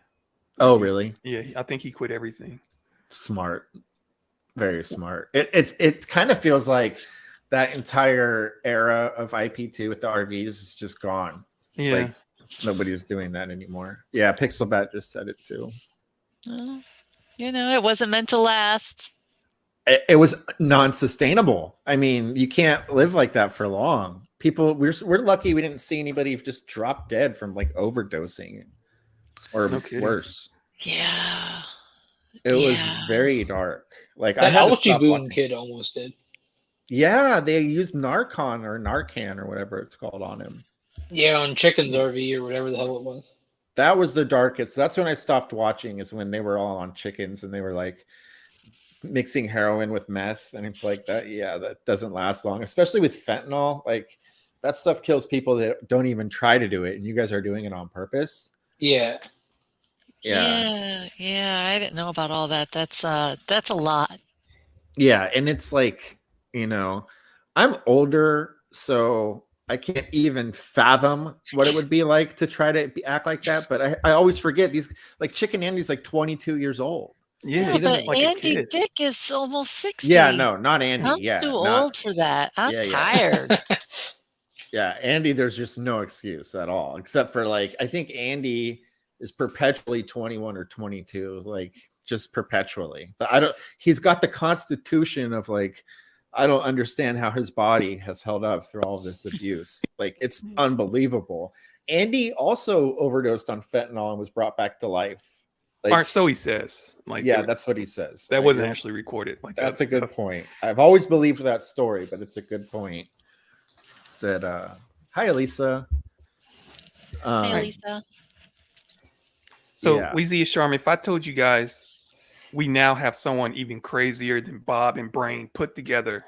Oh, really? Yeah, I think he quit everything. Smart. Very smart. It kind of feels like that entire era of IP2 with the RVs is just gone. Yeah. Like, nobody's doing that anymore. Yeah, Pixelbat just said it too. It wasn't meant to last. It was non-sustainable. I mean, you can't live like that for long. People, we're lucky we didn't see anybody just drop dead from like overdosing or worse. Yeah. It was very dark. Like That I had to Algae stop Boone watching. kid almost did. Yeah, they used Narcan or Narcan or whatever it's called on him. Yeah, on Chicken's RV or whatever the hell it was. That was the darkest. That's when I stopped watching, is when they were all on chickens and they were like mixing heroin with meth, and it's like that. Yeah, that doesn't last long, especially with fentanyl. Like that stuff kills people that don't even try to do it, and you guys are doing it on purpose. Yeah. Yeah, I didn't know about all that. That's a lot. Yeah, and it's like, I'm older, so I can't even fathom what it would be like to try to act like that. But I always forget these, like Chicken Andy's like 22 years old. Yeah, but like Andy Dick is almost 60. Yeah, no, not Andy. I'm too old for that. I'm tired. Yeah, Andy, there's just no excuse at all, except for like, I think Andy is perpetually 21 or 22, like just perpetually. But he's got the constitution of like, I don't understand how his body has held up through all this abuse. Like, it's unbelievable. Andy also overdosed on fentanyl and was brought back to life. Like, or so he says. Like, yeah, that's what he says. That like, wasn't actually recorded. Like, that's a good point. I've always believed that story, but it's a good point. That hi, Alisa. Hi, Alisa. So, Weezy and Charmin, if I told you guys we now have someone even crazier than Bob and Brain put together,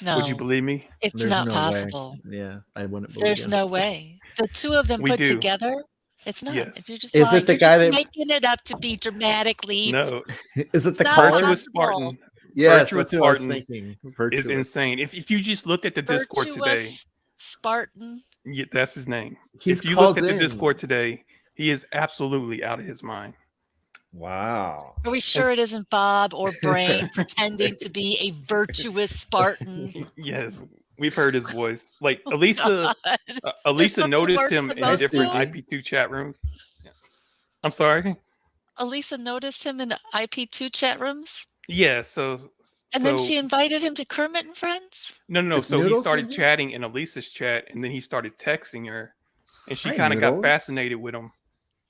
would you believe me? It's not possible. Way. Yeah, I wouldn't believe There's no way. The two of them put together, it's not. Yes. If you're just is lying, it the you're guy just that making it up to be dramatically? No. Is it the Virtuous Spartan? Yes, Virtuous that's what I was Spartan thinking. is insane. If you just looked at the Discord today, Spartan. Yeah, that's his name. He's if you looked at the Discord today, he is absolutely out of his mind. Wow. Are we sure it isn't Bob or Brain pretending to be a virtuous Spartan? Yes, we've heard his voice. Like Alisa noticed him in different IP2 chat rooms. Yeah. I'm sorry. Alisa noticed him in IP2 chat rooms? Yeah, and then she invited him to Kermit and Friends? No. So he started chatting in Alisa's chat, and then he started texting her, and she kind of got fascinated with him.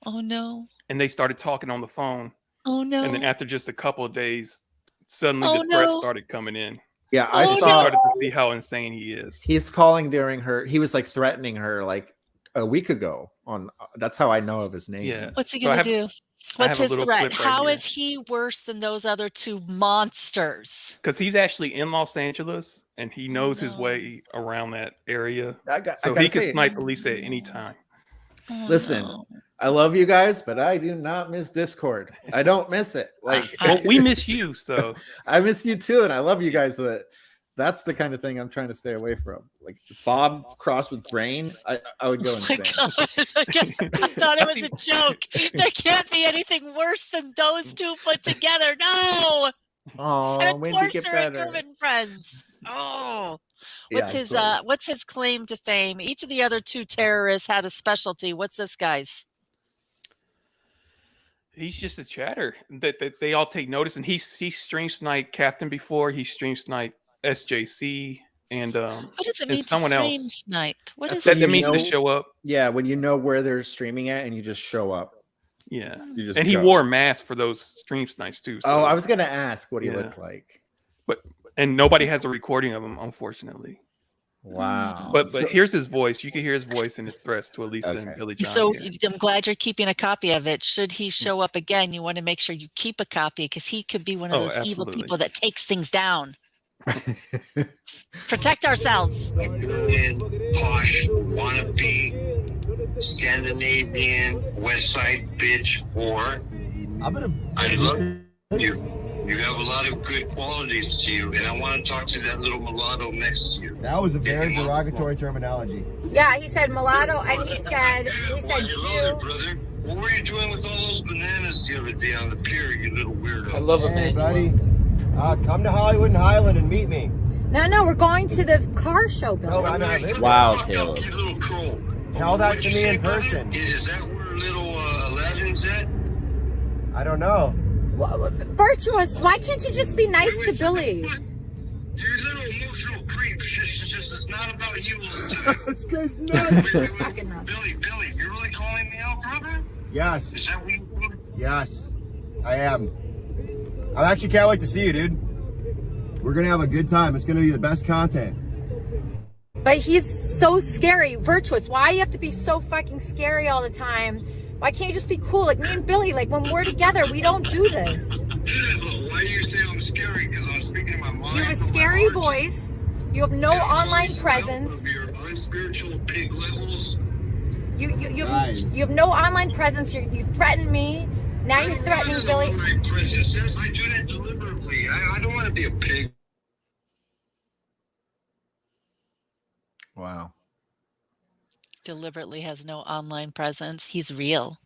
Oh, no. And they started talking on the phone. Oh, no. And then after just a couple of days, suddenly the threats started coming in. Yeah, I started to see how insane he is. He's calling during he was like threatening her like a week ago. That's how I know of his name. Yeah. What's he going to do? What's his threat? How is he worse than those other two monsters? Because he's actually in Los Angeles and he knows his way around that area. So he can snipe Alisa at any time. Listen, I love you guys, but I do not miss Discord. I don't miss it. Like, well, we miss you, so I miss you too, and I love you guys. But that's the kind of thing I'm trying to stay away from. Like Bob crossed with Brain, I would go insane. God. I thought it was a joke. There can't be anything worse than those two put together. No. Oh, and of when course did you get they're better? Kermit and Friends. Oh. Yeah, What's his claim to fame? Each of the other two terrorists had a specialty. What's this guy's? He's just a chatter that they all take notice, and he stream sniped Captain before. He stream sniped SJC and what does it mean to someone stream else. Snipe? What is that means to show up? Yeah, when you know where they're streaming at and you just show up. Yeah, you just and he wore a mask for those stream snipes too. So. Oh, I was gonna ask what he looked like, and nobody has a recording of him, unfortunately. Wow. But here's his voice. You can hear his voice in his threats to Alisa and Billy John. So I'm glad you're keeping a copy of it. Should he show up again, you want to make sure you keep a copy because he could be one of those evil people that takes things down. Protect ourselves. Posh, wannabe, Scandinavian, West Side bitch whore. I love you. You have a lot of good qualities to you, and I want to talk to that little mulatto next to you. That was a very derogatory terminology. Yeah, he said mulatto, and he said Jew. Brother. What were you doing with all those bananas the other day on the pier, you little weirdo? I love it, hey, buddy. Come to Hollywood and Highland and meet me. No, we're going to the car show, Bill. No, I'm not living. Wow, Caleb. You little troll. Tell that to me in person. Is that where little Aladdin's at? I don't know. Virtuous, why can't you just be nice to Billy? You little emotional creep. It's not about you. This guy's nuts. Billy, you're really calling me out, brother? Yes. Is that what you're doing? Yes, I am. I actually can't wait to see you, dude. We're gonna have a good time. It's gonna be the best content. But he's so scary. Virtuous, why you have to be so fucking scary all the time? Why can't you just be cool? Like me and Billy, like when we're together, we don't do this. Why do you say I'm scary? Because my mind. You have a scary voice. You have no online presence. Of your unspiritual pig levels. You have no online presence. You threaten me. Now you're threatening Billy. Online presence. Yes, I do that deliberately. I don't want to be a pig. Wow. Deliberately has no online presence. He's real.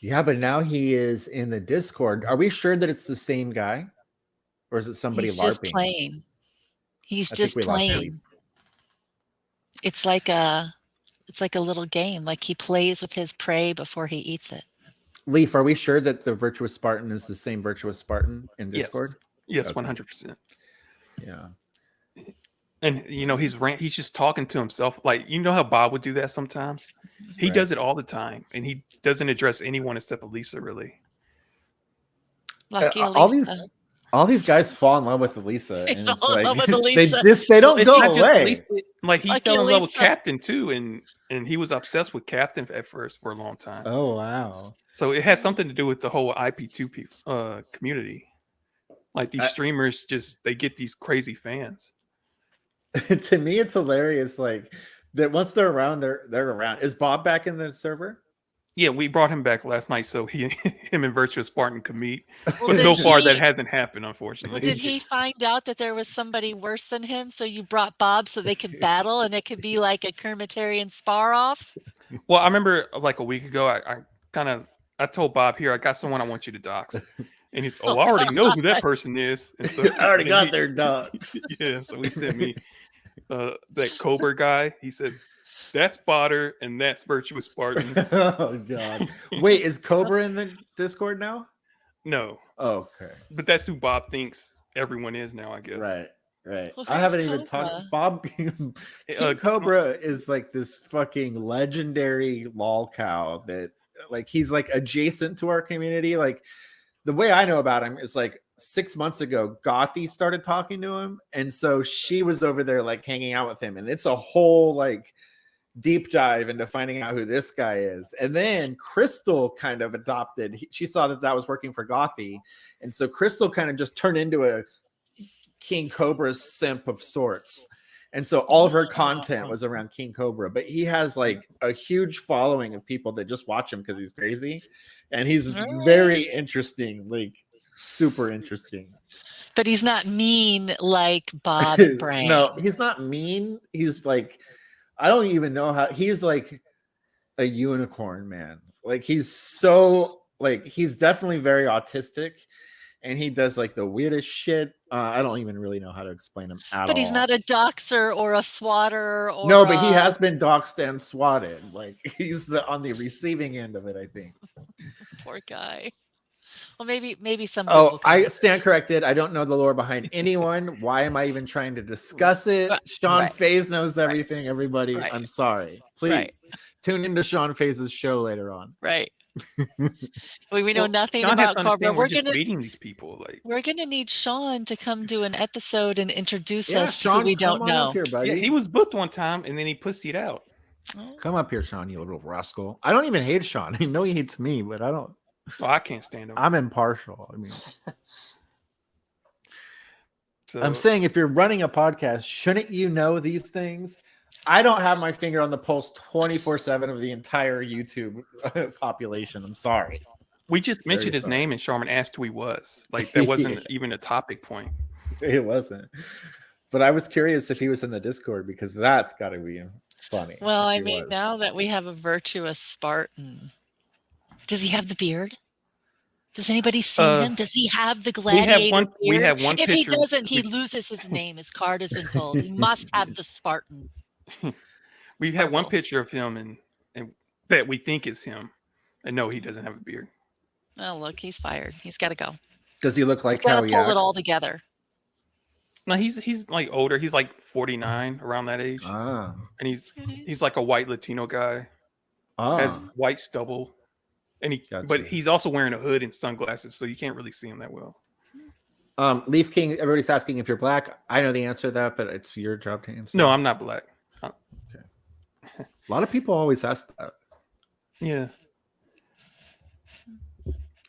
Yeah, but now he is in the Discord. Are we sure that it's the same guy? Or is it somebody He's LARPing? just playing. He's I think just we lost Leaf. playing. It's like a little game. Like he plays with his prey before he eats it. Leaf, are we sure that the Virtuous Spartan is the same Virtuous Spartan in Discord? Yes, Okay. 100%. Yeah. And he's just talking to himself. Like, you know how Bob would do that sometimes? He does it all the time, and he doesn't address anyone except Alisa, really. Lucky Alisa. All these guys fall in love with Alisa, and it's fall in love with Alisa. they don't It's go not just away. Alisa. Like he Lucky fell in love with Alisa. Captain too, and he was obsessed with Captain at first for a long time. Oh wow! So it has something to do with the whole IP2 community. Like these streamers they get these crazy fans. To me, it's hilarious. Like that once they're around, they're around. Is Bob back in the server? Yeah, we brought him back last night so him and Virtuous Spartan could meet. Well, But so far that hasn't happened, unfortunately. Did he find out that there was somebody worse than him? So you brought Bob so they could battle and it could be like a Kermitarian spar off? Well, I remember like a week ago, I told Bob, here, I got someone I want you to dox. And he's, I already know who that person is. And so, I already got their dox. Yeah, so he sent me that Cobra guy. He says, that's Spotter and that's Virtuous Spartan. Oh god! Wait, is Cobra in the Discord now? No. Oh, okay. But that's who Bob thinks everyone is now, I guess. Right. Well, I haven't who's even Cobra? talked. Bob King Cobra is like this fucking legendary lol cow that like he's like adjacent to our community. Like the way I know about him is like 6 months ago, Gothy started talking to him, and so she was over there like hanging out with him, and it's a whole like deep dive into finding out who this guy is. And then Crystal kind of adopted. She saw that was working for Gothy, and so Crystal kind of just turned into a King Cobra simp of sorts. And so all of her content was around King Cobra, but he has like a huge following of people that just watch him because he's crazy, and he's very interesting, like super interesting. But he's not mean like Bob Brain. No, he's not mean. He's like, I don't even know how. He's like a unicorn, man. Like he's so like he's definitely very autistic, and he does like the weirdest shit. I don't even really know how to explain him at all. But he's not a doxer or a swatter or no, but he has been doxed and swatted. Like he's on the receiving end of it, I think. Poor guy. Well, maybe somebody. Oh, I stand corrected. I don't know the lore behind anyone. Why am I even trying to discuss it? Sean Faze knows everything. Everybody, I'm sorry. Please tune into Sean Faze's show later on. Right. we know nothing Sean about Cobra. We're just meeting these people. Like we're gonna need Sean to come do an episode and introduce us Sean, to who we don't know. Here, buddy. Yeah, he was booked one time and then he pussied out. Come up here, Sean, you little rascal. I don't even hate Sean. I know he hates me, but I don't. Oh, I can't stand him. I'm impartial. I mean, so, I'm saying if you're running a podcast, shouldn't you know these things? I don't have my finger on the pulse 24/7 of the entire YouTube population. I'm sorry. We just mentioned his name and Sharman asked who he was. Like that wasn't even a topic point. It wasn't. But I was curious if he was in the Discord because that's got to be funny. Well, I mean, now that we have a virtuous Spartan, does he have the beard? Does anybody see him? Does he have the gladiator beard? We have one if picture. He doesn't, he loses his name. His card has been pulled. He must have the Spartan. We have one picture of him and that we think is him. And no, he doesn't have a beard. Oh, look, he's fired. He's got to go. Does he look like he's how got he to pull acts? it all together? No, he's like older. He's like 49, around that age. Ah. And he's like a white Latino guy. Ah. Has white stubble. And but he's also wearing a hood and sunglasses, so you can't really see him that well. Leaf King, everybody's asking if you're black. I know the answer to that, but it's your job to answer. No, I'm not black. Okay. A lot of people always ask that. Yeah.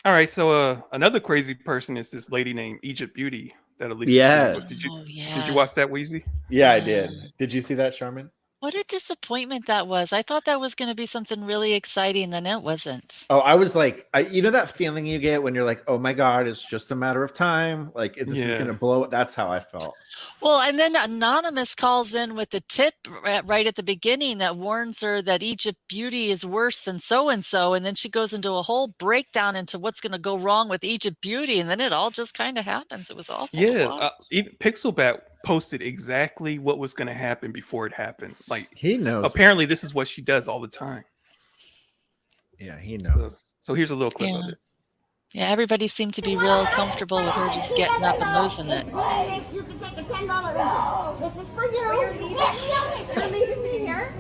All right, so another crazy person is this lady named Egypt Beauty. that Alisa was. Yes. Did you watch that, Weezy? Yeah, I did. Did you see that, Charmin? What a disappointment that was. I thought that was going to be something really exciting, then it wasn't. Oh, I was like, you know that feeling you get when you're like, oh my God, it's just a matter of time. Like this is going to blow. That's how I felt. Well, and then Anonymous calls in with the tip right at the beginning that warns her that Egypt Beauty is worse than so-and-so. And then she goes into a whole breakdown into what's going to go wrong with Egypt Beauty. And then it all just kind of happens. It was awful. Yeah. Even Pixelbat posted exactly what was going to happen before it happened. Like he knows. Apparently this is what she does all the time. Yeah, he knows. So here's a little clip of it. Yeah, everybody seemed to be real comfortable with her just getting up and losing it. You can take a $10 This is for you. You're leaving me here?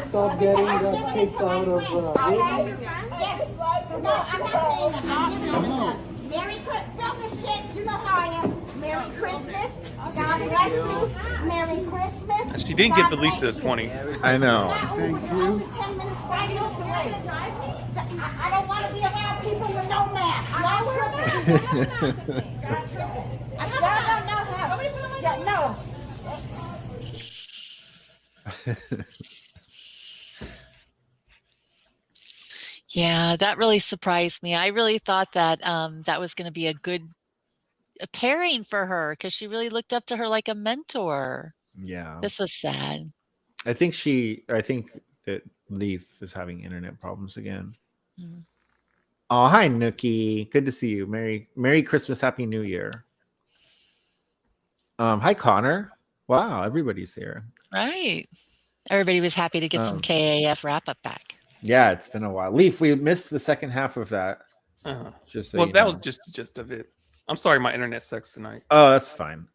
Stop getting the kids out of No, I'm not saying Merry Christmas. Film the shit. You know how I am. Merry Christmas. God bless you. Merry Christmas. She didn't give Alisa a 20. I know. Thank you. 10 minutes I don't want to be around people with no mask. Yeah, that really surprised me. I really thought that that was going to be a good pairing for her because she really looked up to her like a mentor. Yeah. This was sad. I think that Leaf is having internet problems again. Mm. Oh, hi, Nookie. Good to see you. Merry Christmas, Happy New Year. Hi, Connor. Wow, everybody's here. Right. Everybody was happy to get some KAF wrap-up back. Yeah, it's been a while. Leaf, we missed the second half of that. Just so that was just the gist of it. I'm sorry, my internet sucks tonight. Oh, that's fine.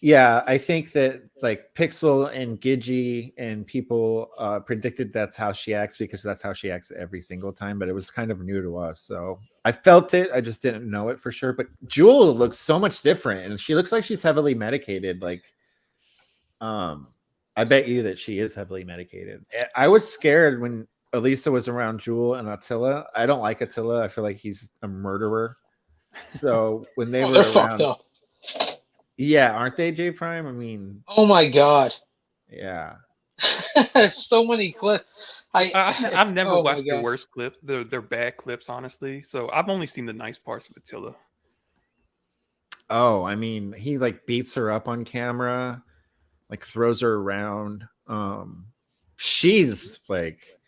Yeah, I think that like Pixel and Gigi and people predicted that's how she acts because that's how she acts every single time, but it was kind of new to us. So I felt it. I just didn't know it for sure. But Jewel looks so much different and she looks like she's heavily medicated. Like, I bet you that she is heavily medicated. I was scared when Alisa was around Jewel and Attila. I don't like Attila. I feel like he's a murderer. So when they were around, yeah, aren't they, J Prime? I mean, oh my God, yeah. So many clips. I've never watched their worst clip, their bad clips, honestly. So I've only seen the nice parts of Attila. Oh, I mean, he like beats her up on camera, like throws her around. She's like,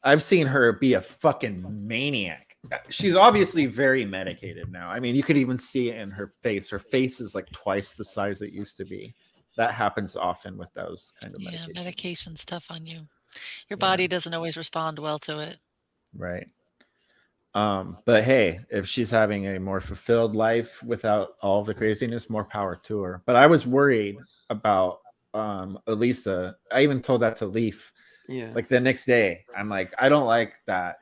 I've seen her be a fucking maniac. She's obviously very medicated now. I mean, you could even see it in her face. Her face is like twice the size it used to be. That happens often with those kind of medications. Yeah, medication's tough on you. Your body doesn't always respond well to it. Right. But hey, if she's having a more fulfilled life without all the craziness, more power to her. But I was worried about Alisa. I even told that to Leaf. Yeah. Like the next day, I'm like, I don't like that.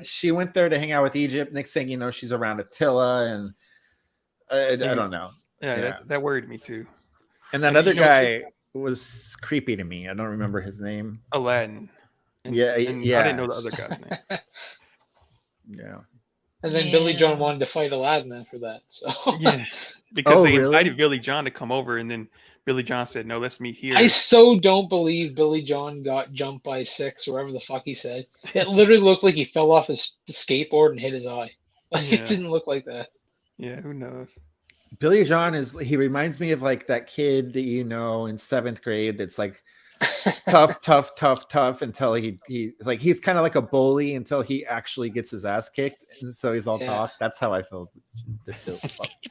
She went there to hang out with Egypt. Next thing you know, she's around Attila, and I don't know. Yeah. That worried me too. And that other guy was creepy to me. I don't remember his name. Aladdin. Yeah. I didn't know the other guy's name. Yeah. And then Billy John wanted to fight Aladdin after that. So yeah, because they invited Billy John to come over, and then Billy John said, "No, let's meet here." I so don't believe Billy John got jumped by 6 or whatever the fuck he said. It literally looked like he fell off his skateboard and hit his eye. Like it didn't look like that. Yeah, who knows? Billy John he reminds me of like that kid that you know in 7th grade that's like tough until he's kind of like a bully until he actually gets his ass kicked, and so he's all talk. That's how I feel.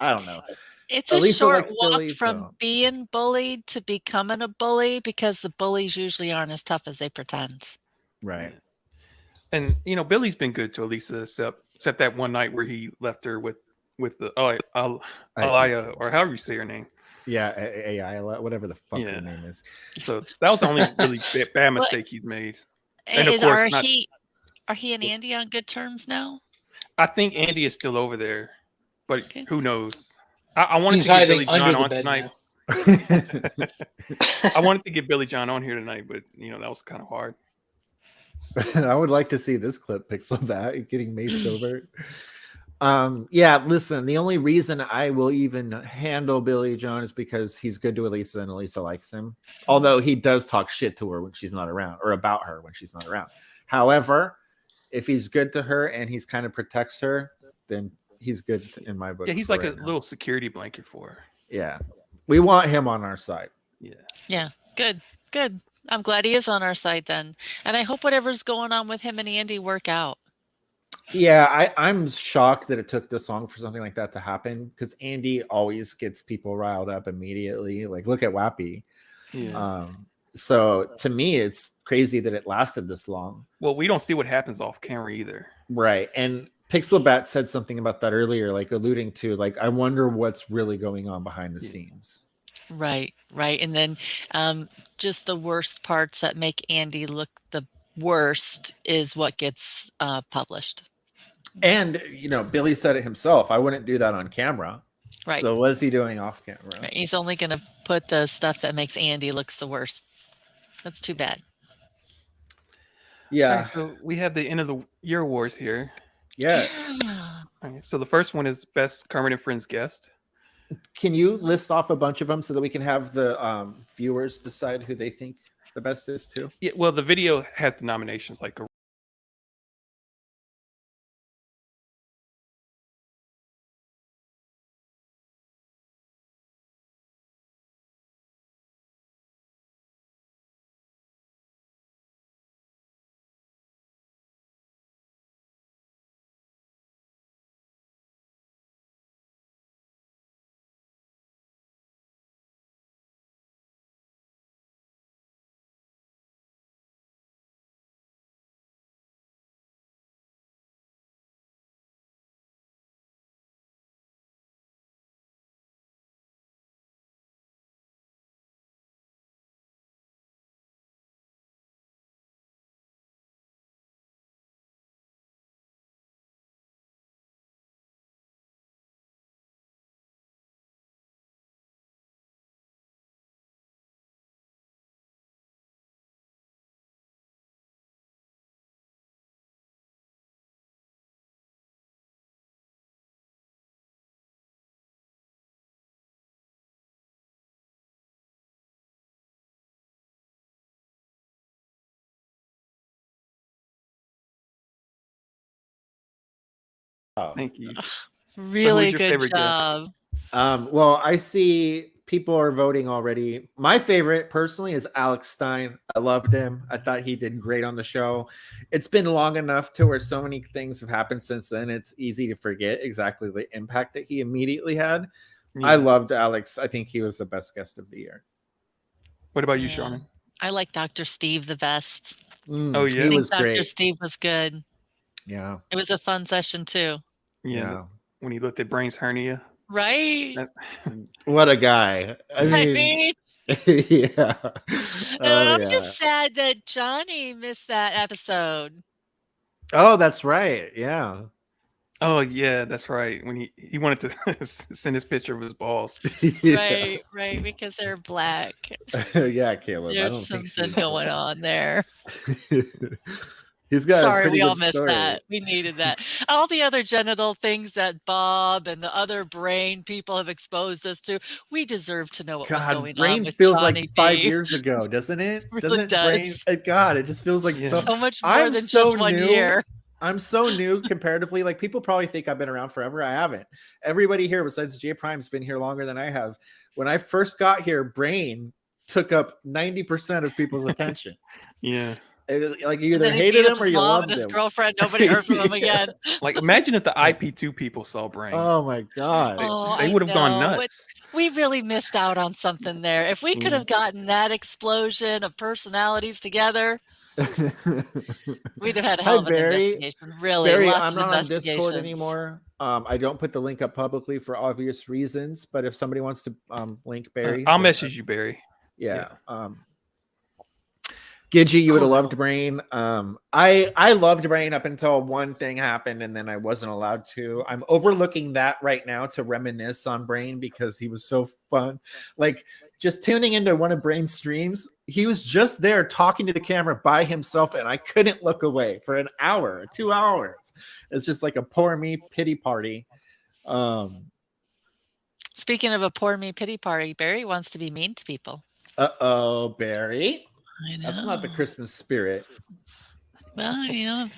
I don't know. It's a short walk from being bullied to becoming a bully because the bullies usually aren't as tough as they pretend. Right. And Billy's been good to Alisa except that one night where he left her with the Alaya, or however you say her name. Yeah, Ayala, whatever the fuck her name is. So that was the only really bad mistake he's made. And of course, are he and Andy on good terms now? I think Andy is still over there, but who knows? I wanted to get Billy John on tonight. I wanted to get Billy John on here tonight, but that was kind of hard. I would like to see this clip, Pixel, that getting maced over. Yeah, listen, the only reason I will even handle Billy Jones is because he's good to Alisa and Alisa likes him. Although he does talk shit to her when she's not around, or about her when she's not around. However, if he's good to her and he's kind of protects her, then he's good in my book. Yeah, he's like a little security blanket for her. Yeah. We want him on our side. Yeah. Yeah. Good. Good. I'm glad he is on our side then. And I hope whatever's going on with him and Andy work out. Yeah, I'm shocked that it took this long for something like that to happen, because Andy always gets people riled up immediately. Like, look at Wappy. Yeah. So to me, it's crazy that it lasted this long. Well, we don't see what happens off camera either. Right. And Pixelbat said something about that earlier, like alluding to, like, I wonder what's really going on behind the scenes. Right. Right. And then just the worst parts that make Andy look the worst is what gets published. And, Billy said it himself. I wouldn't do that on camera. Right. So what is he doing off camera? Right. He's only going to put the stuff that makes Andy looks the worst. That's too bad. Yeah. Right, so we have the end of the year awards here. Yes. Okay, so the first one is Best Kermit and Friends Guest. Can you list off a bunch of them so that we can have the viewers decide who they think the best is too? Yeah, well, the video has the nominations like Thank you. Really good job. Well, I see people are voting already. My favorite personally is Alex Stein. I loved him. I thought he did great on the show. It's been long enough to where so many things have happened since then. It's easy to forget exactly the impact that he immediately had. Yeah. I loved Alex. I think he was the best guest of the year. What about you, Sharman? I like Dr. Steve the best. Oh, yeah. He was Dr. great. Steve was good. Yeah. It was a fun session too. Yeah. When he looked at Brain's hernia. Right. What a guy. I mean, yeah. I'm just sad that Johnny missed that episode. Oh, that's right. Yeah. Oh, yeah, that's right. When he wanted to send his picture of his balls. Right, right, because they're black. Yeah, Caleb. There's something going on there. He's got Sorry, a pretty we all good missed story. that. We needed that. All the other genital things that Bob and the other Brain people have exposed us to, we deserve to know what was going on Brain with feels Johnny like 5 B. years ago, doesn't it? Really Doesn't does. Brain? God, it just feels like So much more I'm than so just 1 year. I'm so new comparatively. Like, people probably think I've been around forever. I haven't. Everybody here besides J Prime's been here longer than I have. When I first got here, Brain took up 90% of people's attention. Yeah. Like, you either hated him or you loved his him. girlfriend, nobody heard from him again. Like, imagine if the IP2 people saw Brain. Oh my God. They would have gone know. nuts. We really missed out on something there. If we could have gotten that explosion of personalities together, we'd have had a hell of an investigation. Really, Barry, lots I'm of not on investigations. Discord anymore. I don't put the link up publicly for obvious reasons, but if somebody wants to link Barry, I'll message you, Barry. Yeah. Gidgy, you would have loved Brain. I loved Brain up until one thing happened, and then I wasn't allowed to. I'm overlooking that right now to reminisce on Brain because he was so fun. Like just tuning into one of Brain's streams, he was just there talking to the camera by himself, and I couldn't look away for an hour, 2 hours. It's just like a poor me pity party. Speaking of a poor me pity party, Barry wants to be mean to people. Uh-oh, Barry. I know. That's not the Christmas spirit. Well, you know.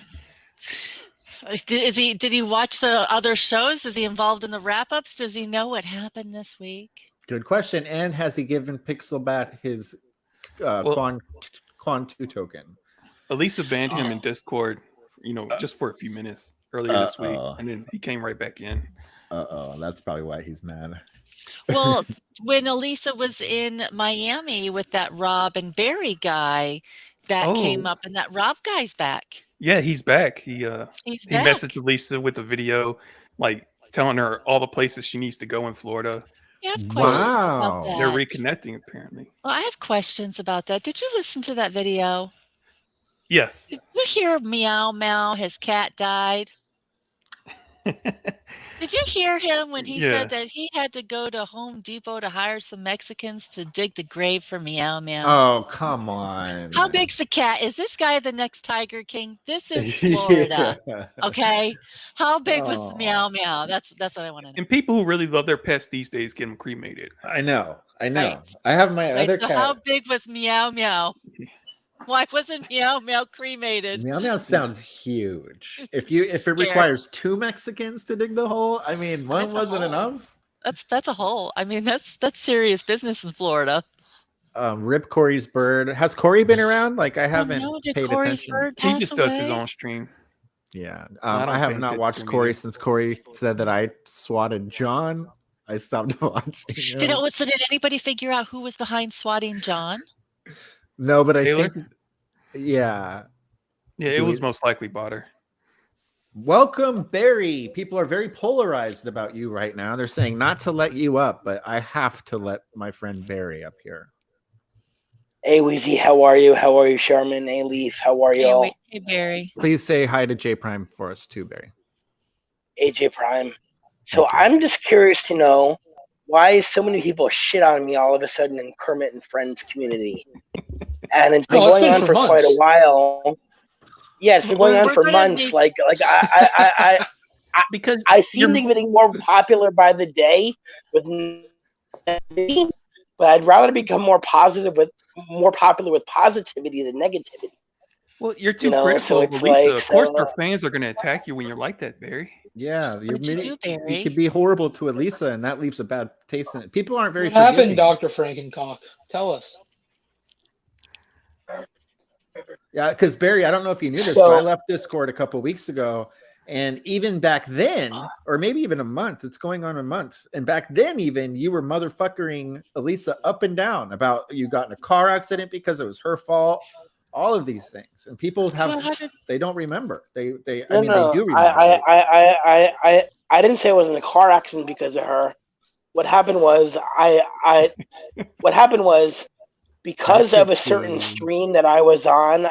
Did he watch the other shows? Is he involved in the wrap-ups? Does he know what happened this week? Good question. And has he given Pixelbat his Quan 2 token? Alisa banned him in Discord, just for a few minutes earlier this week, and then he came right back in. That's probably why he's mad. Well, when Alisa was in Miami with that Rob and Barry guy, that came up, and that Rob guy's back. Yeah, he's back. He back. messaged Alisa with a video, like telling her all the places she needs to go in Florida. Yeah, I have questions about that. They're reconnecting, apparently. Well, I have questions about that. Did you listen to that video? Yes. Did you hear Meow Meow? His cat died. Did you hear him when he said that he had to go to Home Depot to hire some Mexicans to dig the grave for Meow Meow? Oh, come on. How big's the cat? Is this guy the next Tiger King? This is Florida. Okay. How big was Meow Meow? That's what I want to know. And people who really love their pets these days get them cremated. I know. Right. I have my other so cat. How big was Meow Meow? Why wasn't Meow Meow cremated? Meow Meow sounds huge. If it requires 2 Mexicans to dig the hole, I mean, one wasn't enough. That's a hole. I mean, that's serious business in Florida. Rip Corey's bird. Has Corey been around? Like I haven't paid Corey's attention. bird He pass just away? does his own stream. Yeah. I don't I have pay not attention watched to Corey media. since Corey said that I swatted John. I stopped watching. So did anybody figure out who was behind swatting John? No, but I Taylor? think yeah. Yeah, it was most likely Botter. Welcome, Barry. People are very polarized about you right now. They're saying not to let you up, but I have to let my friend Barry up here. Hey, Weezy, how are you? How are you, Sherman? Hey, Leaf, how are y'all? Hey, Barry. Please say hi to J Prime for us too, Barry. AJ Prime. So I'm just curious to know why so many people shit on me all of a sudden in Kermit and Friends community. And it's been going on for quite a while. Yeah, it's been going on for months. Like because I seem to be getting more popular by the day with negativity, but I'd rather become more popular with positivity than negativity. Well, you're too so critical of it's Alisa. like, Of course, their fans are going to attack you when you're like that, Barry. Yeah, What'd you do, Barry? You could be horrible to Alisa, and that leaves a bad taste in it. People aren't very What happened, forgiving. Dr. Frankencock? Tell us. Yeah, because Barry, I don't know if you knew this, but I left Discord a couple weeks ago, and even back then, or maybe even a month, it's going on a month, and back then even you were motherfuckering Alisa up and down about you got in a car accident because it was her fault, all of these things, and people they don't remember. They do remember. I didn't say it was in a car accident because of her. What happened was because of a certain stream that I was on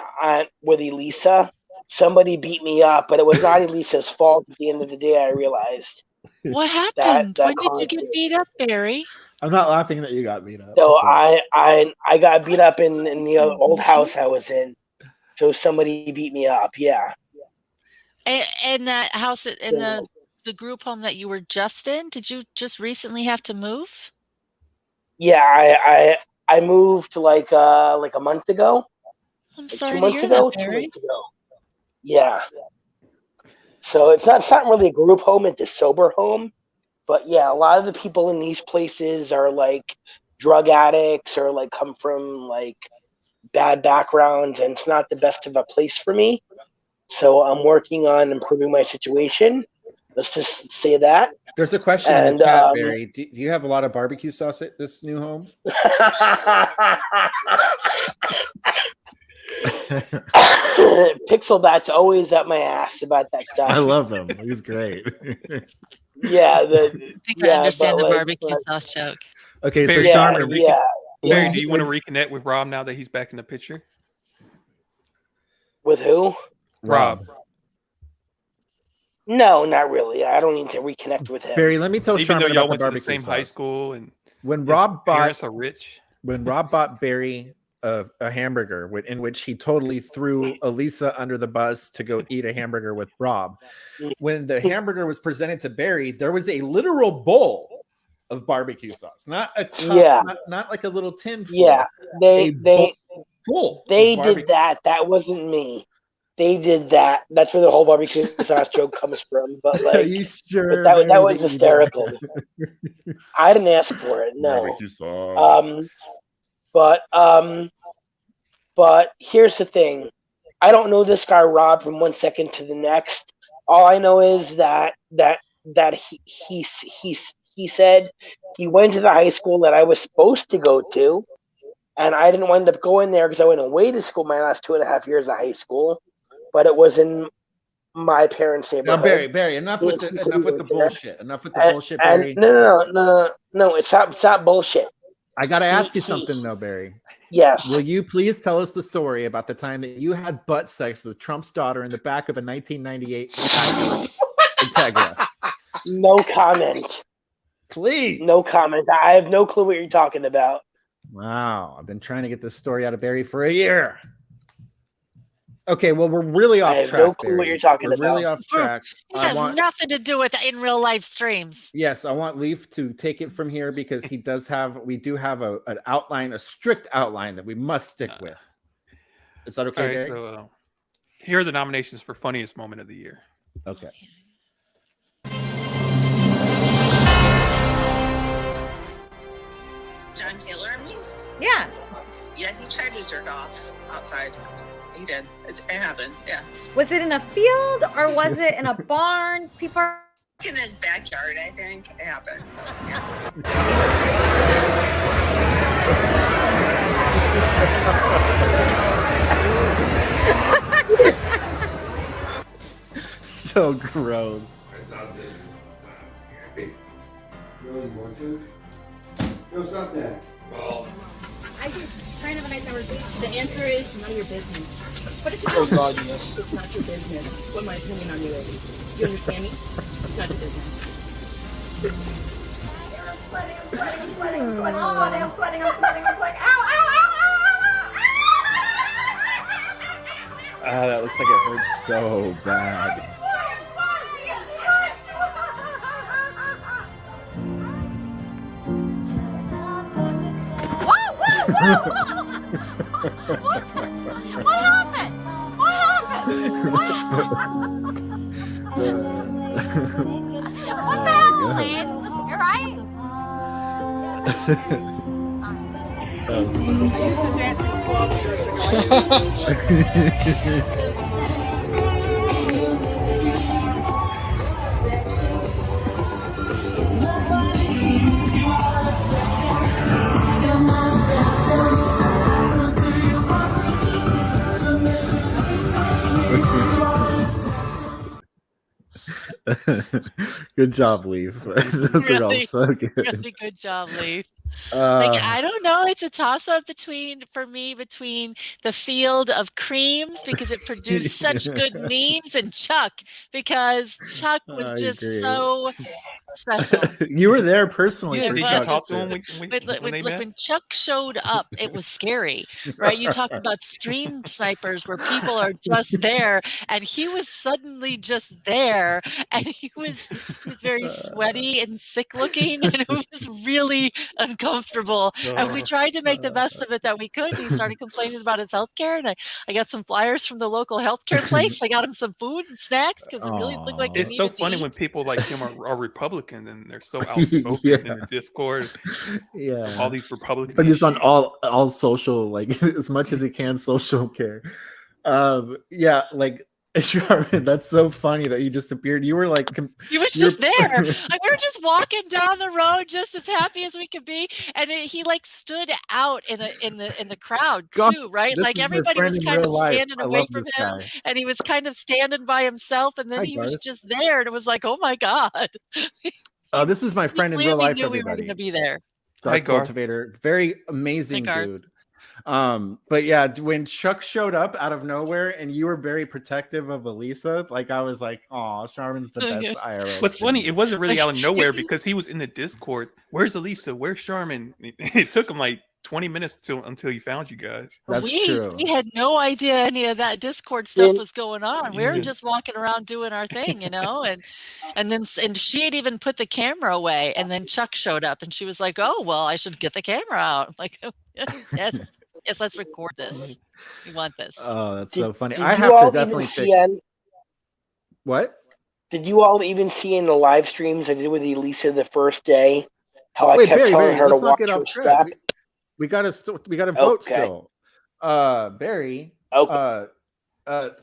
with Elisa, somebody beat me up, but it was not Elisa's fault. At the end of the day, I realized. What happened? When did you get beat up, Barry? I'm not laughing that you got beat up. So I got beat up in the old house I was in. So somebody beat me up. Yeah. And that house in the group home that you were just in, did you just recently have to move? Yeah, I moved like a month ago. I'm sorry 2 to months hear ago. that, 2 Barry. months ago. Yeah. So it's not really a group home; it's a sober home. But yeah, a lot of the people in these places are like drug addicts or like come from like bad backgrounds, and it's not the best of a place for me. So I'm working on improving my situation. Let's just say that. There's a question in the chat, Barry. Do you have a lot of barbecue sauce at this new home? Pixelbat's always up my ass about that stuff. I love him. He's great. Yeah, I think I understand the barbecue sauce joke. Okay, so Barry, Charmin, Barry, do you want to reconnect with Rob now that he's back in the picture? With who? Rob. No, not really. I don't need to reconnect with him. Barry, let me tell Even Sharman though y'all about went the to the barbecue same sauce. high school and when his Rob parents are rich. When Rob bought Barry a hamburger in which he totally threw Alisa under the bus to go eat a hamburger with Rob. When the hamburger was presented to Barry, there was a literal bowl of barbecue sauce, not a cup, not like a little tin full. Yeah, they full. They did that. That wasn't me. They did that. That's where the whole barbecue sauce joke comes from. But like, are you sure? But that was you did hysterical. that? I didn't ask for it. No. Barbecue sauce. But here's the thing. I don't know this guy Rob from 1 second to the next. All I know is that he said he went to the high school that I was supposed to go to, and I didn't wind up going there because I went away to school my last 2.5 years of high school, but it was in my parents' neighborhood. Now, Barry, enough with the bullshit. Enough with the bullshit, Barry. No, it's not bullshit. I got to ask you something, though, Barry. Yes. Will you please tell us the story about the time that you had butt sex with Trump's daughter in the back of a 1998 Integra? No comment. Please. No comment. I have no clue what you're talking about. Wow. I've been trying to get this story out of Barry for a year. Okay, well, we're really off track. I have no clue what you're talking about. Really off track. This has nothing to do with in real life streams. Yes, I want Leaf to take it from here because we do have an outline, a strict outline that we must stick with. Is that okay, Barry? So here are the nominations for funniest moment of the year. Okay. John Taylor, I mean? Yeah. Yeah, he tried to jerk off outside. He did. It happened, yeah. Was it in a field or was it in a barn? People are In his backyard, I think. It happened. So gross. Really want to? No, stop that. Well, I just trying to have a nice conversation. The answer is none of your business. But it's Oh God, yes. It's not your business what my opinion on you is. You understand me? It's not your business. I'm sweating. Ah, that looks like it hurts so bad. What happened? What the hell, Lynn? You're right. That was Good job, Leaf. Those are all so good. Really good job, Leaf. I don't know. It's a toss-up between the field of creams because it produced such good memes and Chuck because Chuck was just so special. You were there personally. Yeah, for Did Chuck. you talk to him when Chuck showed up, it was scary, right? You talk about stream snipers where people are just there, and he was suddenly just there, and he was very sweaty and sick looking, and it was really uncomfortable. And we tried to make the best of it that we could. He started complaining about his health care, and I got some flyers from the local healthcare place. I got him some food and snacks because it really looked like he It's so needed to funny eat. when people like him are Republican and they're so outspoken in the Discord. Yeah, all these Republicans. But he's on all social, like as much as he can, social care. Yeah, like Charmin, that's so funny that you just appeared. You were like, He was just there. Like, we were just walking down the road, just as happy as we could be, and he like stood out in the crowd God, too, right? this Like is my everybody friend was in kind of real life. standing I away love from this him, guy. and he was kind of standing by himself, and then Hi, he was Garth. just there, and it was like, oh my God. This is my friend in real Clearly life. knew we were Everybody, going to be there. Hi, Garth Garth. Cultivator, very amazing Garth. dude. But yeah, when Chuck showed up out of nowhere and you were very protective of Alisa, like I was like, oh, Charmin's the best IRL. What's funny, it wasn't really out of nowhere because he was in the Discord. Where's Alisa? Where's Charmin? It took him like 20 minutes until he found you guys. We had no idea any of that Discord stuff was going on. We were just walking around doing our thing, and she had even put the camera away, and then Chuck showed up and she was like, oh, well, I should get the camera out. I'm like, yes, let's record this. We want this. Oh, that's so funny. Did I you have all to definitely even see What? Did you all even see in the live streams I did with Elisa the first day how I kept Barry, telling her to let's not watch get her off track. step? We got to vote Okay. still. Barry.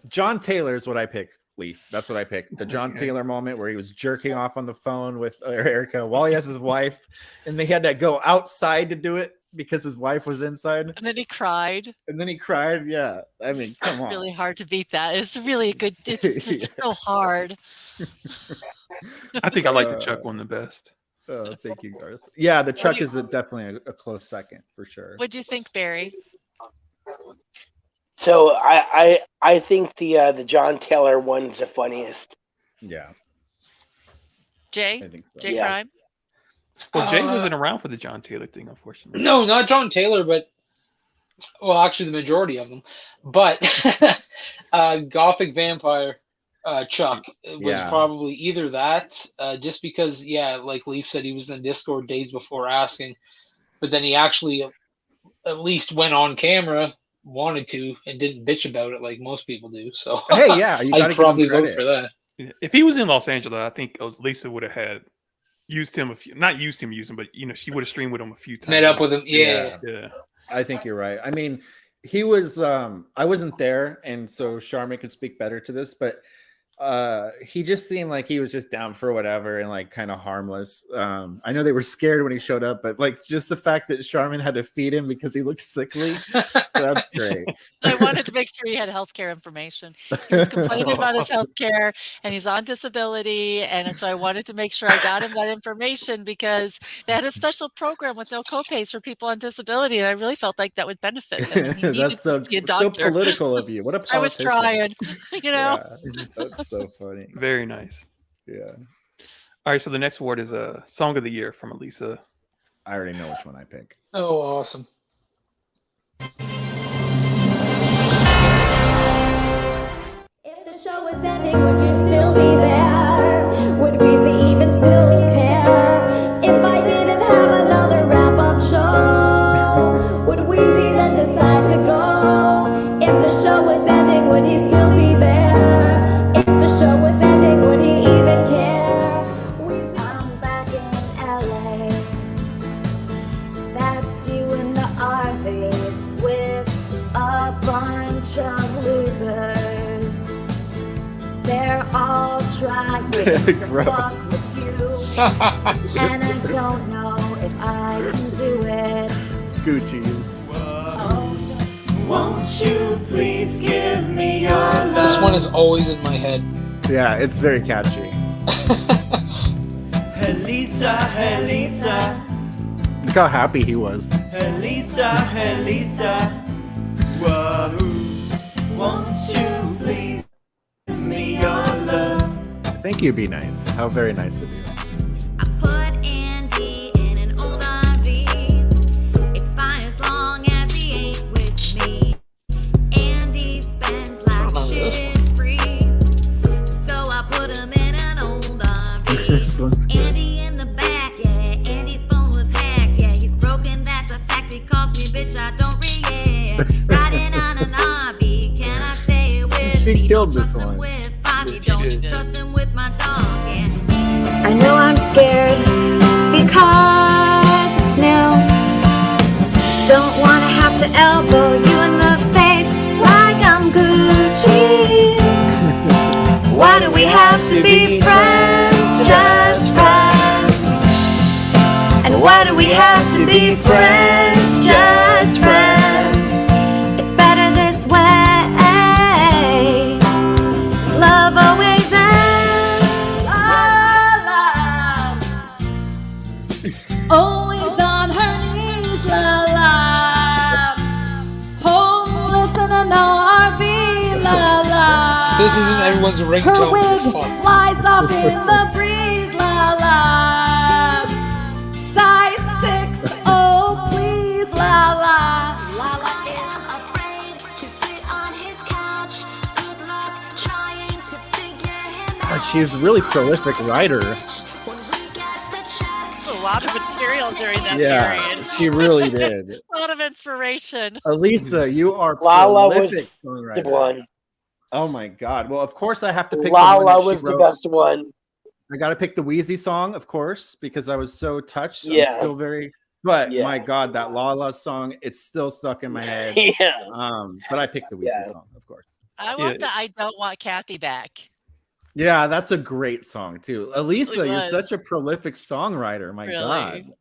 John Taylor is what I pick. Leaf. That's what I picked. The John Taylor moment where he was jerking off on the phone with Erica while he has his wife, and they had to go outside to do it because his wife was inside. And then he cried. Yeah. I mean, come on. Really hard to beat that. It's really a good. It's so hard. I think I like the Chuck one the best. Oh, thank you, Garth. Yeah, the Chuck is definitely a close second for sure. What do you think, Barry? So I think the John Taylor one's the funniest. Yeah. Jay? I think so. Jay Prime? Well, Jay wasn't around for the John Taylor thing, unfortunately. No, not John Taylor, but actually the majority of them. But Gothic Vampire Chuck was probably either that, just because, like Leaf said, he was in Discord days before asking, but then he actually at least went on camera, wanted to, and didn't bitch about it like most people do. So hey, yeah, you I'd probably vote for that. If he was in Los Angeles, I think Lisa would have used him but she would have streamed with him a few times. Met up with him, yeah. I think you're right. I mean, he was. I wasn't there, and so Charmin could speak better to this, but he just seemed like he was just down for whatever and like kind of harmless. I know they were scared when he showed up, but like just the fact that Charmin had to feed him because he looked sickly, that's great. I wanted to make sure he had healthcare information. He was complaining about his healthcare and he's on disability, and so I wanted to make sure I got him that information because they had a special program with no copays for people on disability, and I really felt like that would benefit him. He needed That's so, to see a so doctor. political of you. What a politician. I was trying, Yeah, that's so funny. Very nice. Yeah. All right, so the next award is a Song of the Year from Alisa. I already know which one I pick. Oh, awesome. If the show was ending, would you still be there? Would Weezy even still care? If I didn't have another wrap-up show, would Weezy then decide to go? If the show was ending, would he still be there? If the show was ending, would he even care? Weezy, I'm back in LA. That's you in the RV with a bunch of losers. They're all trying to fuck with you, and I don't know if I can do it. Gucci's. Won't you please give me your love? This one is always in my head. Yeah, it's very catchy. Hey Lisa, hey Lisa. Look how happy he was. Hey Lisa, hey Lisa. Whoa. Won't you please give me your love? Thank you, Be Nice. How very nice of you. Put Andy in an old RV. It's fine as long as he ain't with me. Andy spends like shit is free, so I put him in an old RV. Andy in the back, yeah. Andy's phone was hacked, yeah. He's broken, that's a fact. He calls me bitch, I don't react. Riding on an RV, can I stay with She me? killed this one. Don't trust him with my dog, yeah. I know I'm scared because it's new. Don't wanna have to elbow you in the face like I'm Gucci. Why do we have to be friends, just friends? And why do we have to be friends, just friends? It's better this way. Love always ends. Lala, always on her knees. Lala, this isn't everyone's Her ringtone. wig flies up in the breeze, la la. Size 6, oh please, la la. La la. God, she's a really prolific writer. A lot of material during that period. She really did. A lot of inspiration. Alisa, you are Lala was prolific the songwriter. one. Oh my God! Well, of course I have to pick Lala the one that she was the wrote. best one. I got to pick the Wheezy song, of course, because I was so touched. Yeah. I'm still very. But Yeah. my God, that Lala song, it's still stuck in my head. Yeah. But I picked the Wheezy song, of course. I want the I Don't Want Kathy Back. Yeah, that's a great song too. Alisa, It you're was. such a prolific songwriter. My Really? God.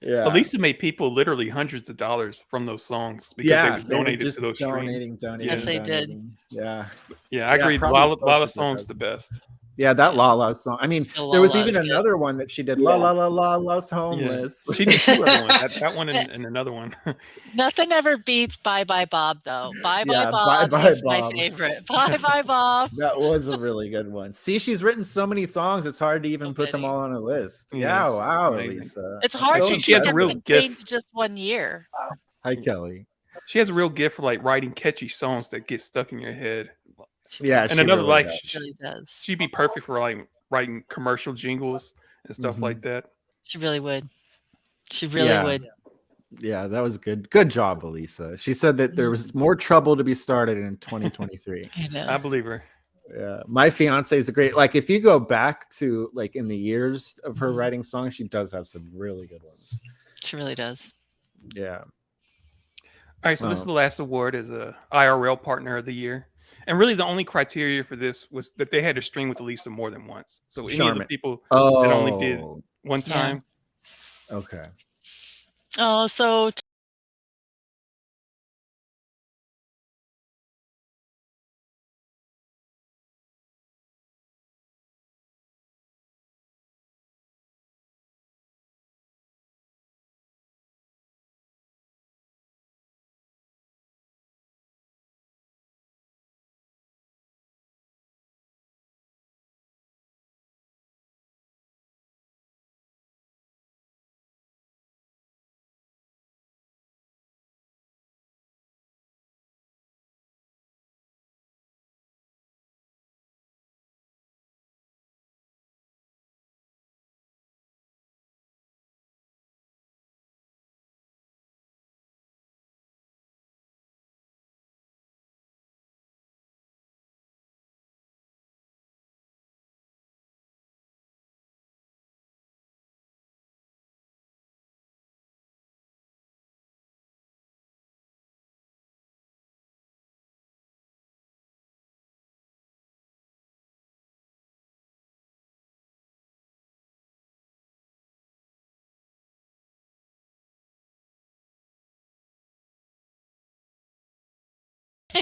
Yeah. Alisa made people literally hundreds of dollars from those songs because they were donated just to those donating. streams. Yes, they did. donating. Yeah. Yeah, I agree. probably Lala closer to song's that. the best. Yeah, that Lala song. I mean, The there was Lala even is good. another one that she did. Yeah. La la la la La's homeless. She did two other ones. That one and another one. Nothing ever beats Bye Bye Bob, though. Bye Bye Yeah, Bob Bye Bye is my Bob. favorite. Bye Bye Bob. That was a really good one. See, she's written so many songs; it's hard to even put them all on a list. Yeah, Yeah, wow, it's amazing. Elisa. It's hard So to she has keep a them real contained gift. to just 1 year. Hi, Kelly. She has a real gift for like writing catchy songs that get stuck in your head. Yeah, and she another really life, does. She really does. she'd be perfect for like writing commercial jingles and stuff Mhm. like that. She really would. She really Yeah. would. Yeah, that was good. Good job, Elisa. She said that there was more trouble to be started in 2023. I know. I believe her. Yeah, my fiance is a great. Like, if you go back to like in the years of her writing songs, she does have some really good ones. She really does. Yeah. All right, so this is the last award as a IRL Partner of the Year. And really the only criteria for this was that they had to stream with Alisa more than once. So any of the Charmin. people that only did Oh. one Yeah. time. Okay. Oh, so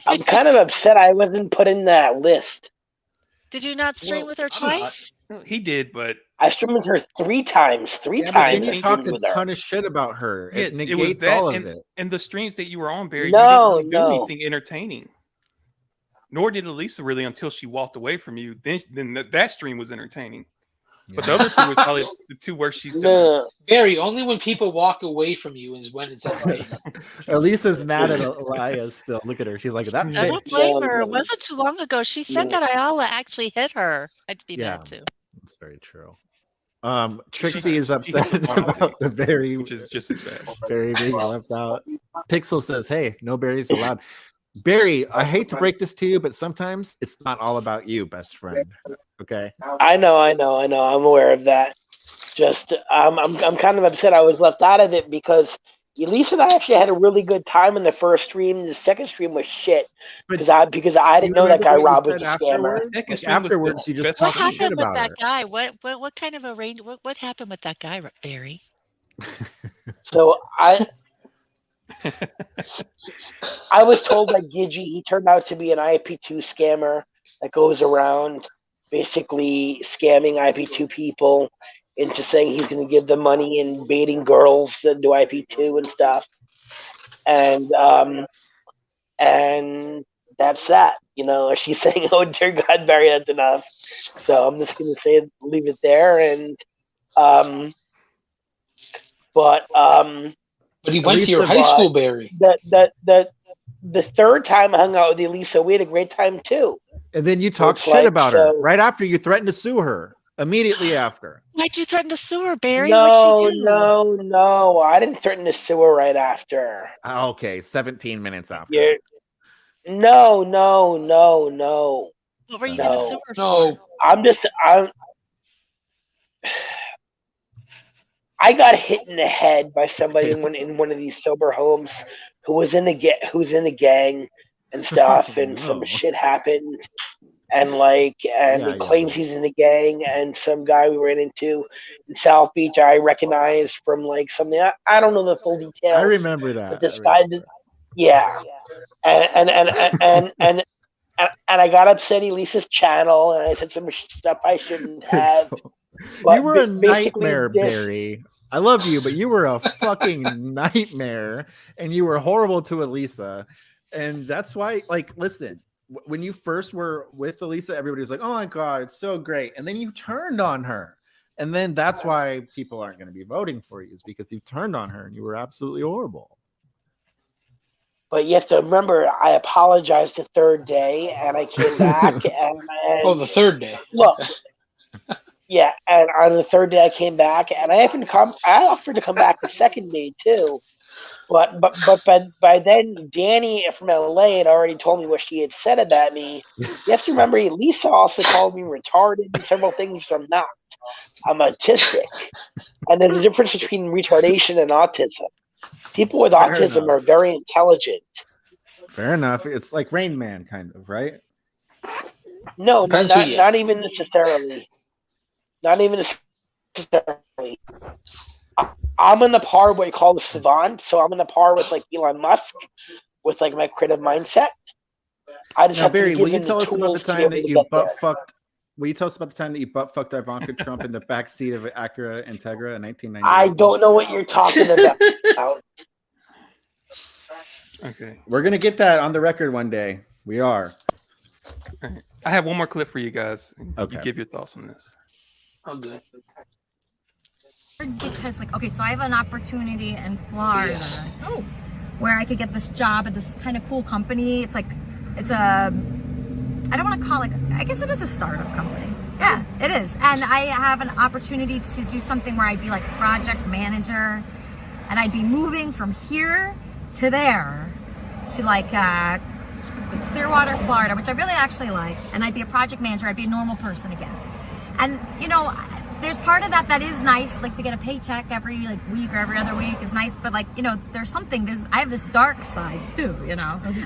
I'm kind of upset I wasn't put in that list. did you not stream with her twice? He did, but I streamed with her three times. Three Yeah, but times. then you I talked streamed a with her. ton of shit about her. yeah, It negates all of it. And the streams that you were on, Barry, No, you didn't really do no. anything entertaining. Nor did Alisa really until she walked away from you. Then that stream was entertaining. But the other two was probably the two worst she's done. No. Barry, only when people walk away from you is when it's entertaining. Elisa's mad at Elias still. Look at her. She's like, that I don't bitch. blame her. It wasn't too long ago. She said that Ayala actually hit her. I'd be Yeah. mad too. That's very true. Trixie is upset about the berry, which is just as bad. Berry being left out. Pixel says, "Hey, no berries allowed." Barry, I hate to break this to you, but sometimes it's not all about you, best friend. Okay. I know. I'm aware of that. Just I'm kind of upset I was left out of it because Elisa and I actually had a really good time in the first stream. The second stream was shit because I didn't know that guy Rob was a scammer. Afterwards, you just What talk shit happened with about that her. guy? What kind of what happened with that guy, Barry? So I was told by Gigi he turned out to be an IP2 scammer that goes around basically scamming IP2 people into saying he's going to give them money and baiting girls to do IP2 and stuff. And that's that. You know, she's saying, "Oh dear God, Barry, that's enough." So I'm just gonna leave it there. And but he went to your high school, Barry. The third time I hung out with Elisa, we had a great time too. And then you talked shit about her right after you threatened to sue her. Immediately after. Why'd you threaten to sue her, Barry? No, What'd she do? no. I didn't threaten to sue her right after. Okay, 17 minutes after. Yeah. No. What were you going to sue her for? I got hit in the head by somebody in one of these sober homes who's in a gang and stuff, and some shit happened, and he claims he's in the gang, and some guy we ran into in South Beach I recognized from something. I don't know the full details. I remember that. But this guy, and I got upset Elisa's channel, and I said some stuff I shouldn't have. But you were a nightmare, Barry. I love you, but you were a fucking nightmare, and you were horrible to Elisa. And that's why, listen, when you first were with Elisa, everybody was like, "Oh my God, it's so great." And then you turned on her. And then that's why people aren't going to be voting for you, is because you turned on her and you were absolutely horrible. But you have to remember, I apologized the third day, and I came back. and the third day. Look, yeah, and on the third day I came back, and I offered to come back the second day too. But by then, Danny from LA had already told me what she had said about me. You have to remember, Lisa also called me retarded and several things I'm not. I'm autistic, and there's a difference between retardation and autism. People with autism are very intelligent. Fair enough. It's like Rain Man, kind of, right? No, not even necessarily. Not even necessarily. I'm in the par what you call the savant, so I'm in the par with Elon Musk, with my creative mindset. I just have Barry, to will you tell us about the time that you butt fucked? Will you tell us about the time that you butt fucked Ivanka Trump in the backseat of Acura Integra in 1998? I don't know what you're talking about. Okay, we're gonna get that on the record one day. We are. Right. I have one more clip for you guys. Okay, you give your thoughts on this. Oh, good. Because so I have an opportunity in Florida where I could get this job at this kind of cool company. It's a, I don't want to call it, I guess it is a startup company. Yeah, it is. And I have an opportunity to do something where I'd be project manager, and I'd be moving from here to there to Clearwater, Florida, which I really actually like. And I'd be a project manager. I'd be a normal person again. And, there's part of that is nice, to get a paycheck every week or every other week is nice, but there's I have this dark side too,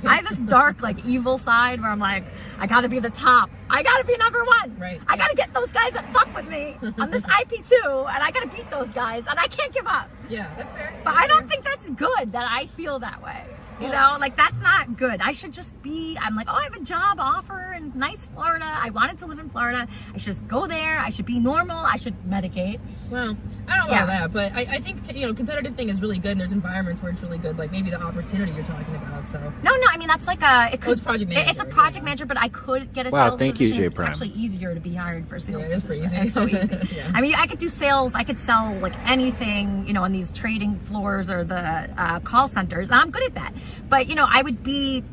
I have this dark evil side where I'm I gotta be the top, I gotta be number one, right? I gotta get those guys that fuck with me on this IP2, and I gotta beat those guys, and I can't give up. Yeah, that's fair. But I don't think that's good that I feel that way. That's not good. I should just be, I have a job offer in nice Florida. I wanted to live in Florida. I should just go there. I should be normal. I should medicate. Well, I don't know about that, but I think, competitive thing is really good, and there's environments where it's really good, maybe the opportunity you're talking about, so. No, I mean, that's it's project manager. It's a project manager, but I could get a sales thank position. You, J. Prime. It's actually easier to be hired for sales. Yeah, it is pretty easy. It's so easy. I mean, I could do sales. I could sell anything, on these trading floors or the call centers. And I'm good at that. But, I would be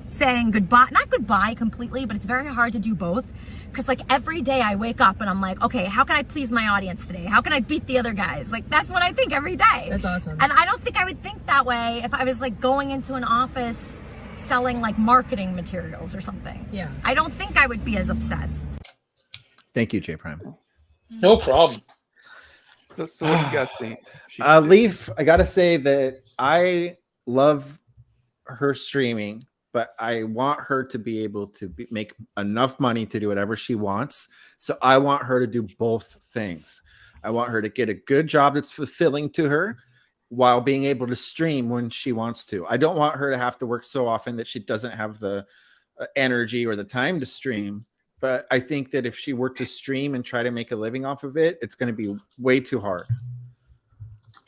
saying goodbye, not goodbye completely, but it's very hard to do both. Because every day I wake up and I'm okay, how can I please my audience today? How can I beat the other guys? That's what I think every day. That's awesome. And I don't think I would think that way if I was going into an office selling marketing materials or something. Yeah. I don't think I would be as obsessed. Thank you, J. Prime. No problem. So what do you guys think? Leaf, I gotta say that I love her streaming, but I want her to be able to make enough money to do whatever she wants. So I want her to do both things. I want her to get a good job that's fulfilling to her while being able to stream when she wants to. I don't want her to have to work so often that she doesn't have the energy or the time to stream. But I think that if she were to stream and try to make a living off of it, it's going to be way too hard.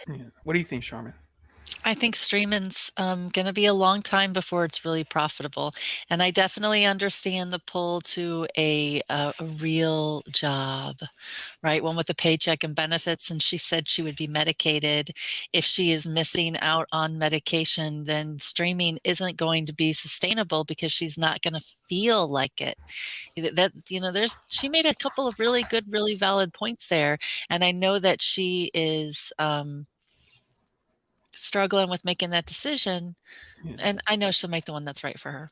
Yeah. What do you think, Charmin? I think streaming's going to be a long time before it's really profitable, and I definitely understand the pull to a real job, right? One with a paycheck and benefits. And she said she would be medicated. If she is missing out on medication, then streaming isn't going to be sustainable because she's not going to feel like it. That she made a couple of really good, really valid points there, and I know that she is struggling with making that decision, and I know she'll make the one that's right for her.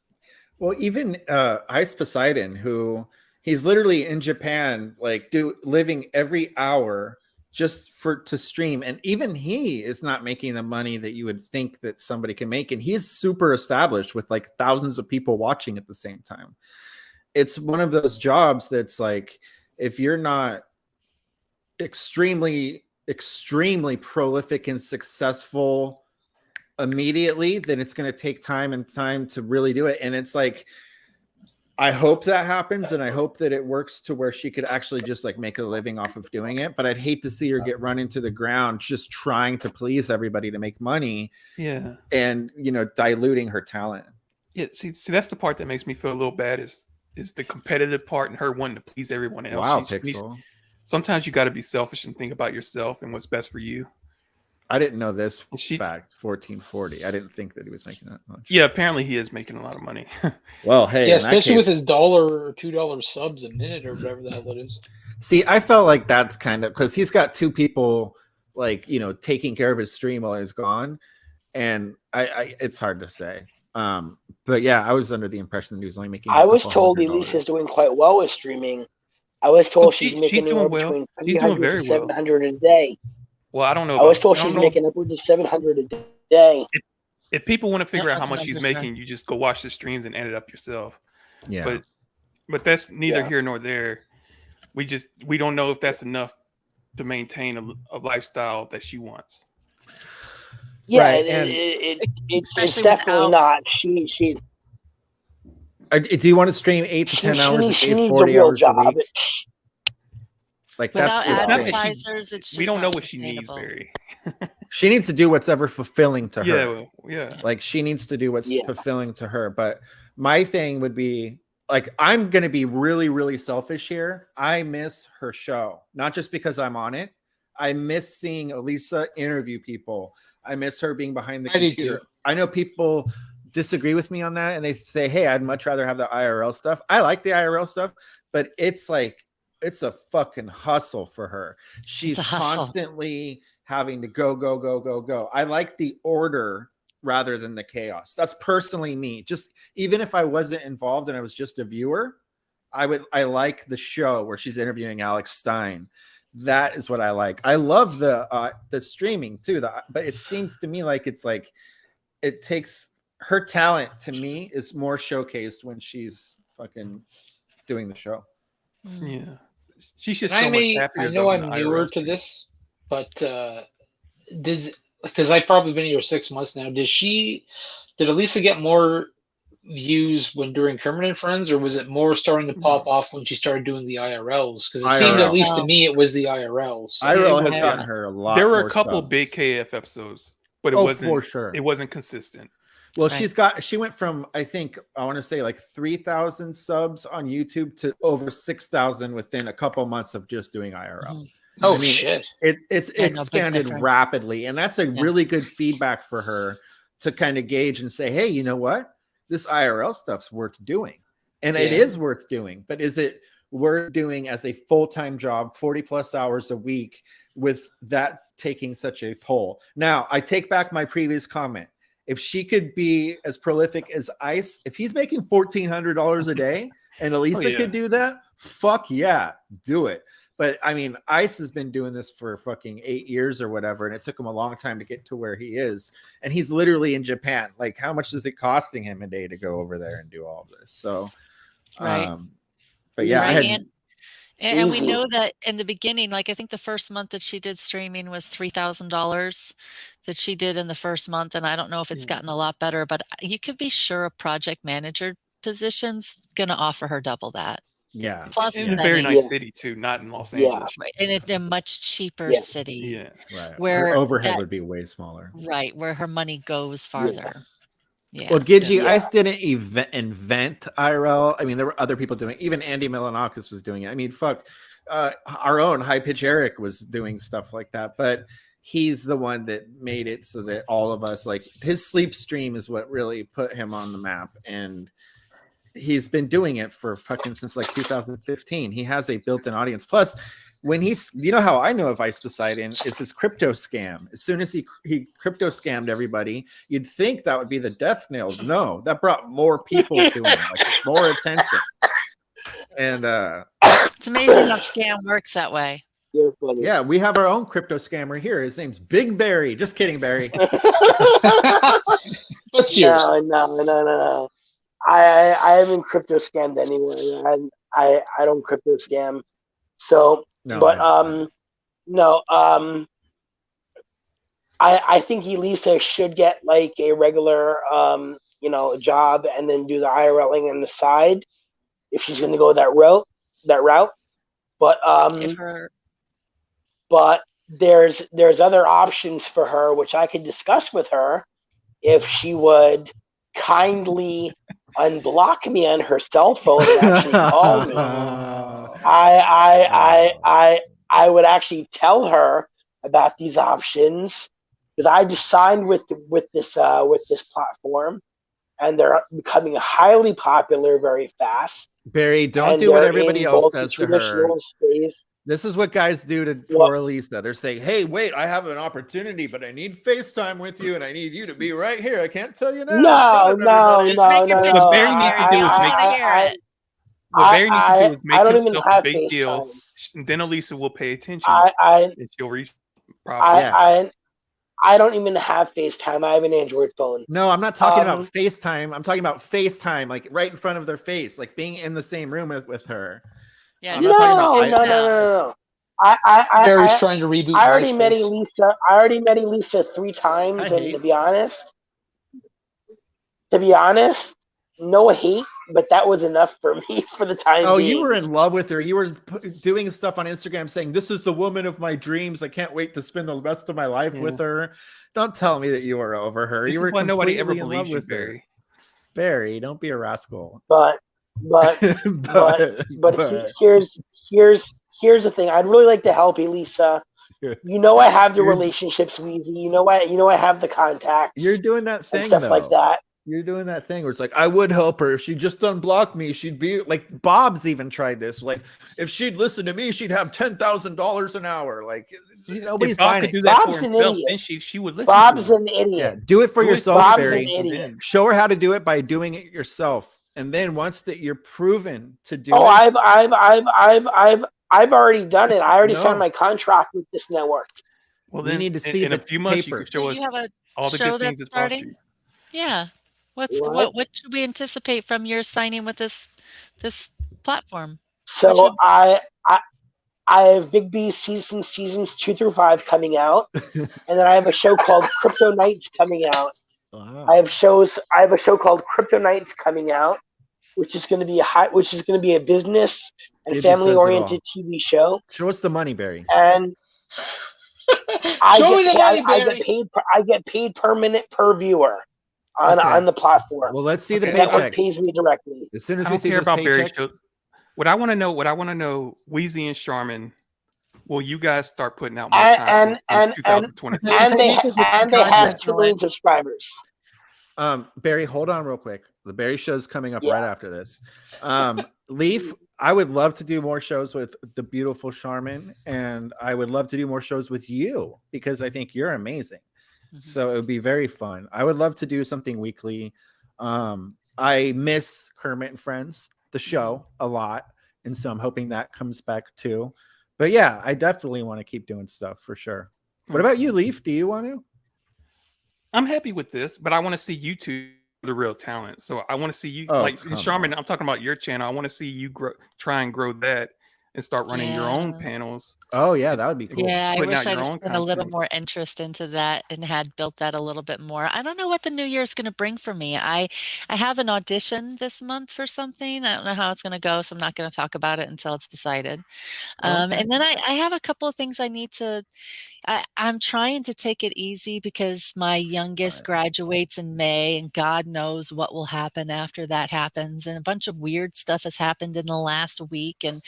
Well, even Ice Poseidon, who he's literally in Japan, like living every hour just to stream, and even he is not making the money that you would think that somebody can make, and he's super established with like thousands of people watching at the same time. It's one of those jobs that's like, if you're not extremely prolific and successful immediately, then it's going to take time to really do it. And it's like, I hope that happens, and I hope that it works to where she could actually just like make a living off of doing it. But I'd hate to see her get run into the ground just trying to please everybody to make money. Yeah. And diluting her talent. Yeah. See, that's the part that makes me feel a little bad is the competitive part and her wanting to please everyone else. Wow, Pixel. Sometimes you got to be selfish and think about yourself and what's best for you. I didn't know this fact. 1440. I didn't think that he was making that much. Yeah, apparently he is making a lot of money. Well, hey, yeah, especially with his $1 or $2 subs a minute or whatever the hell it is. See, I felt like that's kind of because he's got 2 people like taking care of his stream while he's gone, and I it's hard to say. But yeah, I was under the impression that he was only making. I was told Elisa's doing quite well with streaming. I was told she's making anywhere between 300 to 700 a day. Well, I don't know. I was told she's making upwards of 700 a day. If people want to figure out how much she's making, you just go watch the streams and add it up yourself. Yeah. But that's neither here nor there. We don't know if that's enough to maintain a lifestyle that she wants. Yeah, right. It's definitely not. She. Do you want to stream 8 to 10 hours a day, 40 hours a week? Like without that's advertisers, it's just we don't know what she needs, Barry. She needs to do whatever fulfilling to her. Yeah. Like she needs to do what's fulfilling to her. But my thing would be like, I'm going to be really, really selfish here. I miss her show, not just because I'm on it. I miss seeing Alisa interview people. I miss her being behind the computer. I know people disagree with me on that, and they say, hey, I'd much rather have the IRL stuff. I like the IRL stuff, but it's like, it's a fucking hustle for her. She's constantly having to go. I like the order rather than the chaos. That's personally me. Just even if I wasn't involved and I was just a viewer, I like the show where she's interviewing Alex Stein. That is what I like. I love the streaming too. But it seems to me like it's like it takes her talent to me is more showcased when she's fucking doing the show. Yeah. She's just I know I'm newer to this, but because I've probably been here 6 months now, did Alisa get more views during Kermit and Friends, or was it more starting to pop off when she started doing the IRLs? Because it seemed, at least to me, it was the IRLs. IRL has gotten her a lot. There were a couple big KF episodes, but it wasn't for sure. It wasn't consistent. Well, she went from, I want to say like 3,000 subs on YouTube to over 6,000 within a couple months of just doing IRL. Oh, shit. It's expanded rapidly. And that's a really good feedback for her to kind of gauge and say, hey, you know what? This IRL stuff's worth doing. And it is worth doing. But is it worth doing as a full-time job, 40 plus hours a week, with that taking such a toll? Now, I take back my previous comment. If she could be as prolific as Ice, if he's making $1,400 a day and Alisa could do that, fuck yeah, do it. But I mean, Ice has been doing this for fucking 8 years or whatever, and it took him a long time to get to where he is. And he's literally in Japan. Like, how much is it costing him a day to go over there and do all of this? So, but yeah, and we know that in the beginning, like I think the first month that she did streaming was $3,000 that she did in the first month. And I don't know if it's gotten a lot better, but you could be sure a project manager position's going to offer her double that. Yeah. Plus, in a very nice city too, not in Los Angeles. Right. And in a much cheaper city. Yeah. Right. Where her overhead would be way smaller. Right. Where her money goes farther. Yeah. Well, Gidgey, I didn't invent IRL. I mean, there were other people doing it. Even Andy Milanakis was doing it. I mean, fuck, our own High Pitch Eric was doing stuff like that. But he's the one that made it so that all of us, like, his sleep stream is what really put him on the map. And he's been doing it for fucking since like 2015. He has a built-in audience. Plus, when you know how I know of Ice Poseidon is this crypto scam. As soon as he crypto scammed everybody, you'd think that would be the death knell. No, that brought more people to him, like more attention. And it's amazing how scam works that way. Yeah, we have our own crypto scammer here. His name's Big Barry. Just kidding, Barry. What's yours? No. I haven't crypto scammed anywhere. I don't crypto scam. So, I think Elisa should get like a regular job and then do the IRLing on the side if she's going to go that route. But there's other options for her which I could discuss with her if she would kindly unblock me on her cell phone and actually call me. I would actually tell her about these options because I just signed with this platform, and they're becoming highly popular very fast. Barry, don't do what everybody else does to her. This is what guys do for Elisa. They're saying, "Hey, wait, I have an opportunity, but I need FaceTime with you, and I need you to be right here. I can't tell you now." No. What Barry needs to do is make himself a big deal. Then Elisa will pay attention, and she'll reach. I don't even have FaceTime. I have an Android phone. No, I'm not talking about FaceTime. I'm talking about FaceTime, like right in front of their face, like being in the same room with her. Yeah, no. Barry's trying to reboot. I already met Elisa 3 times, and to be honest, no hate, but that was enough for me for the time being. You were in love with her. You were doing stuff on Instagram saying, "This is the woman of my dreams. I can't wait to spend the rest of my life with her." Don't tell me that you were over her. This you were is why nobody ever in love believes you, with Barry. her. Barry, don't be a rascal. But here's the thing. I'd really like to help Elisa. You know, I have the relationships, Weezy. You know, I have the contacts. You're doing that thing, and stuff like that. You're doing that thing where it's like, I would help her if she just unblocked me. She'd be like, Bob's even tried this. Like, if she'd listen to me, she'd have $10,000 an hour. Like, nobody's buying it. Do that for himself, then she would listen. Bob's an idiot. Yeah, do it for yourself, Bob's Barry. an idiot. Show her how to do it by doing it yourself, and then once that you're proven to do it. I've already done it. I already signed my contract with this network. Well, then we need to see in a few months you can show us all the good things that's brought you. Yeah. What should we anticipate from your signing with this platform? So I have Big B seasons 2 through 5 coming out, and then I have a show called Crypto Nights coming out. Wow. I have a show called Crypto Nights coming out, which is going to be a business and family oriented TV show. Show us the money, Barry. And I get paid per minute per viewer on the platform. Well, let's see the network paycheck. pays me directly. As soon as I we don't see care this about Barry. paycheck. What I want to know, Weezy and Charmin, will you guys start putting out more content in 2023? And they have 2 million subscribers. Barry, hold on real quick. The Barry show's coming up right after this. Leaf, I would love to do more shows with the beautiful Charmin, and I would love to do more shows with you because I think you're amazing. So it would be very fun. I would love to do something weekly. I miss Kermit and Friends, the show, a lot, and so I'm hoping that comes back too. But yeah, I definitely want to keep doing stuff for sure. What about you, Leaf? Do you want to? I'm happy with this, but I want to see you two the real talent. So I want to see you, Charmin. I'm talking about your channel. I want to see you try and grow that. and start running your own panels. Oh yeah, that would be cool. Yeah, I Putting wish out I'd your have own spent a little content. more interest into that and had built that a little bit more. I don't know what the new year is going to bring for me. I have an audition this month for something. I don't know how it's going to go, so I'm not going to talk about it until it's decided. Okay. And then I have a couple of things I need to. I'm trying to take it easy because my youngest graduates in May, and God knows what will happen after that happens. And a bunch of weird stuff has happened in the last week, and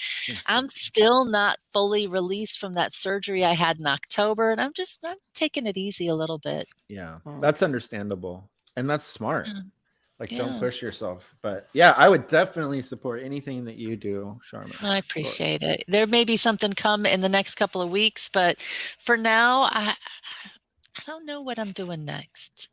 I'm still not fully released from that surgery I had in October, and I'm taking it easy a little bit. Yeah, that's understandable, and that's smart. Like, don't Yeah. push yourself. But yeah, I would definitely support anything that you do, Charmin. I appreciate it. There may be something come in the next couple of weeks, but for now, I don't know what I'm doing next.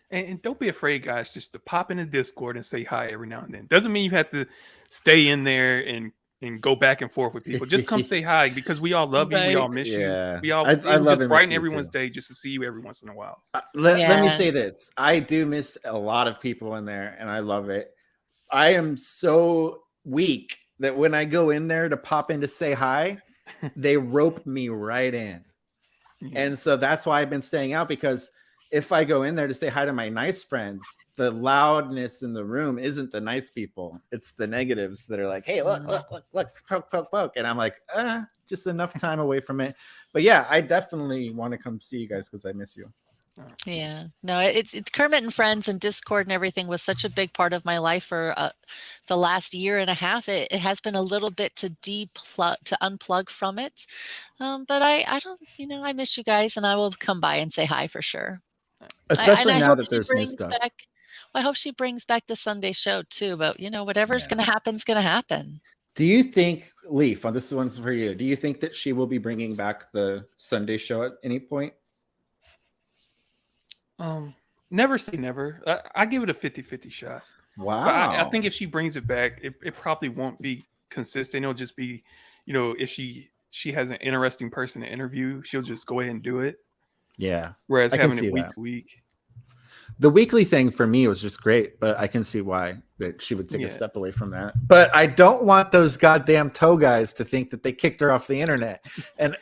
And don't be afraid, guys, just to pop in the Discord and say hi every now and then. Doesn't mean you have to stay in there and go back and forth with people. Just come say hi, because we all love you. We all miss you. We all I love just and brighten miss you everyone's too. day just to see you every once in a while. Let me say this. I do miss a lot of people in there, and I love it. I am so weak that when I go in there to pop in to say hi, they rope me right in. And so that's why I've been staying out, because if I go in there to say hi to my nice friends, the loudness in the room isn't the nice people. It's the negatives that are like, hey, look, poke, poke, poke. And I'm like, just enough time away from it. But yeah, I definitely want to come see you guys because I miss you. Yeah, no, it's Kermit and Friends and Discord and everything was such a big part of my life for the last year and a half. It has been a little bit to unplug from it, but I don't, I miss you guys, and I will come by and say hi for sure. Especially I now hope that she there's new brings stuff. back. I hope she brings back the Sunday show too. But whatever's going to happen is going to happen. Do you think, Leaf, this one's for you, do you think that she will be bringing back the Sunday show at any point? Never say never. I give it a 50-50 shot. Wow. But I think if she brings it back, it probably won't be consistent. It'll just be, if she has an interesting person to interview, she'll just go ahead and do it. Yeah. Whereas I can having see it week that. to week. The weekly thing for me was just great, but I can see why that she would take a Yeah. step away from that. But I don't want those goddamn toe guys to think that they kicked her off the internet. And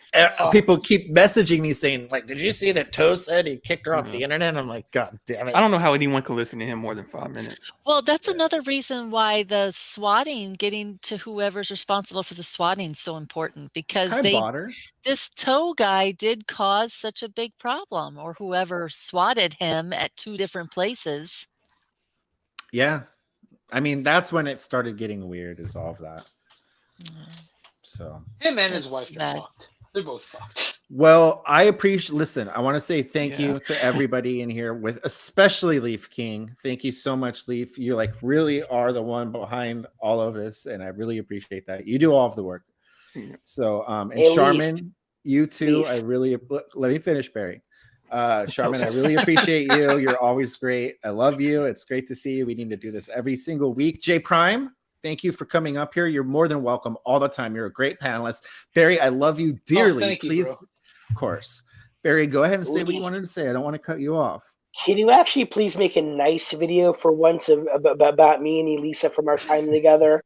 people keep messaging me saying, like, did you see that Toe said he kicked her off the internet? And I'm like, God damn it. I don't know how anyone can listen to him more than 5 minutes. Well, that's another reason why the swatting, getting to whoever's responsible for the swatting, is so important, because I bought her. This toe guy did cause such a big problem, or whoever swatted him at 2 different places. Yeah. I mean, that's when it started getting weird, is all of that. So him and his wife are fucked. They're both fucked. Well, I appreciate. Listen, I want to say thank you to everybody in here, with especially Leaf King. Thank you so much, Leaf. You really are the one behind all of this, and I really appreciate that. You do all of the work. So, and Hey, Charmin, Leaf. you too. Leaf. I really let me finish, Barry. Charmin, I really appreciate you. You're always great. I love you. It's great to see you. We need to do this every single week. J Prime, thank you for coming up here. You're more than welcome all the time. You're a great panelist. Barry, I love you dearly. Thank you, Please, bro. of course. Barry, go ahead and say what you wanted to say. I don't want to cut you off. Can you actually please make a nice video for once about me and Elisa from our time together,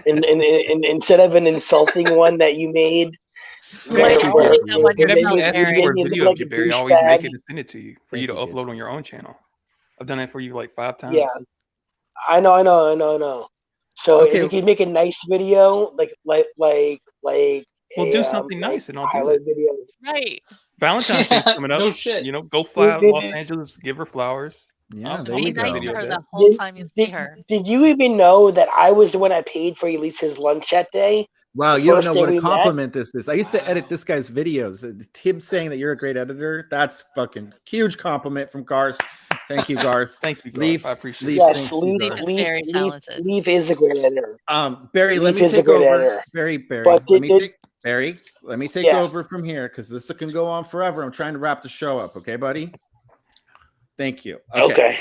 and instead of an insulting one that you made? Whenever you ask me for a you video look of you, like a Barry, I always make douchebag. it and send it to you for you to upload on your own channel. I've done that for you like 5 times. Yeah, I know. So if you could make a nice video, like We'll do something nice, and I'll do it. video. Right. Valentine's Day's coming up. No shit. Go fly out to Los Angeles, give her flowers. Yeah, Be nice to her the whole time you see her. Did you even know that I was the one that paid for Elisa's lunch that day? Wow, you don't First know day what a we met? compliment this is. I used to edit this guy's videos. Him saying that you're a great editor, that's fucking huge compliment from Garth. Thank you, Garth. Thank you, Garth. Leaf, I appreciate Leaf, it. Yes, thanks you, Garth. very talented. Leaf is a great editor. Barry, let Leaf me is a take great over. editor. Barry, But let me take Yeah. over from here, because this can go on forever. I'm trying to wrap the show up. Okay, buddy? Thank you. Okay.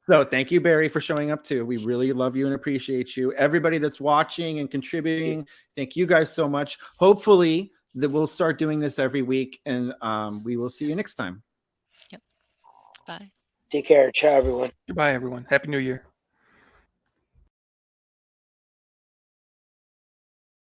So thank you, Barry, for showing up too. We really love you and appreciate you. Everybody that's watching and contributing, thank you guys so much. Hopefully that we'll start doing this every week, and we will see you next time. Yep. Bye. Take care. Ciao, everyone. Goodbye, everyone. Happy New Year.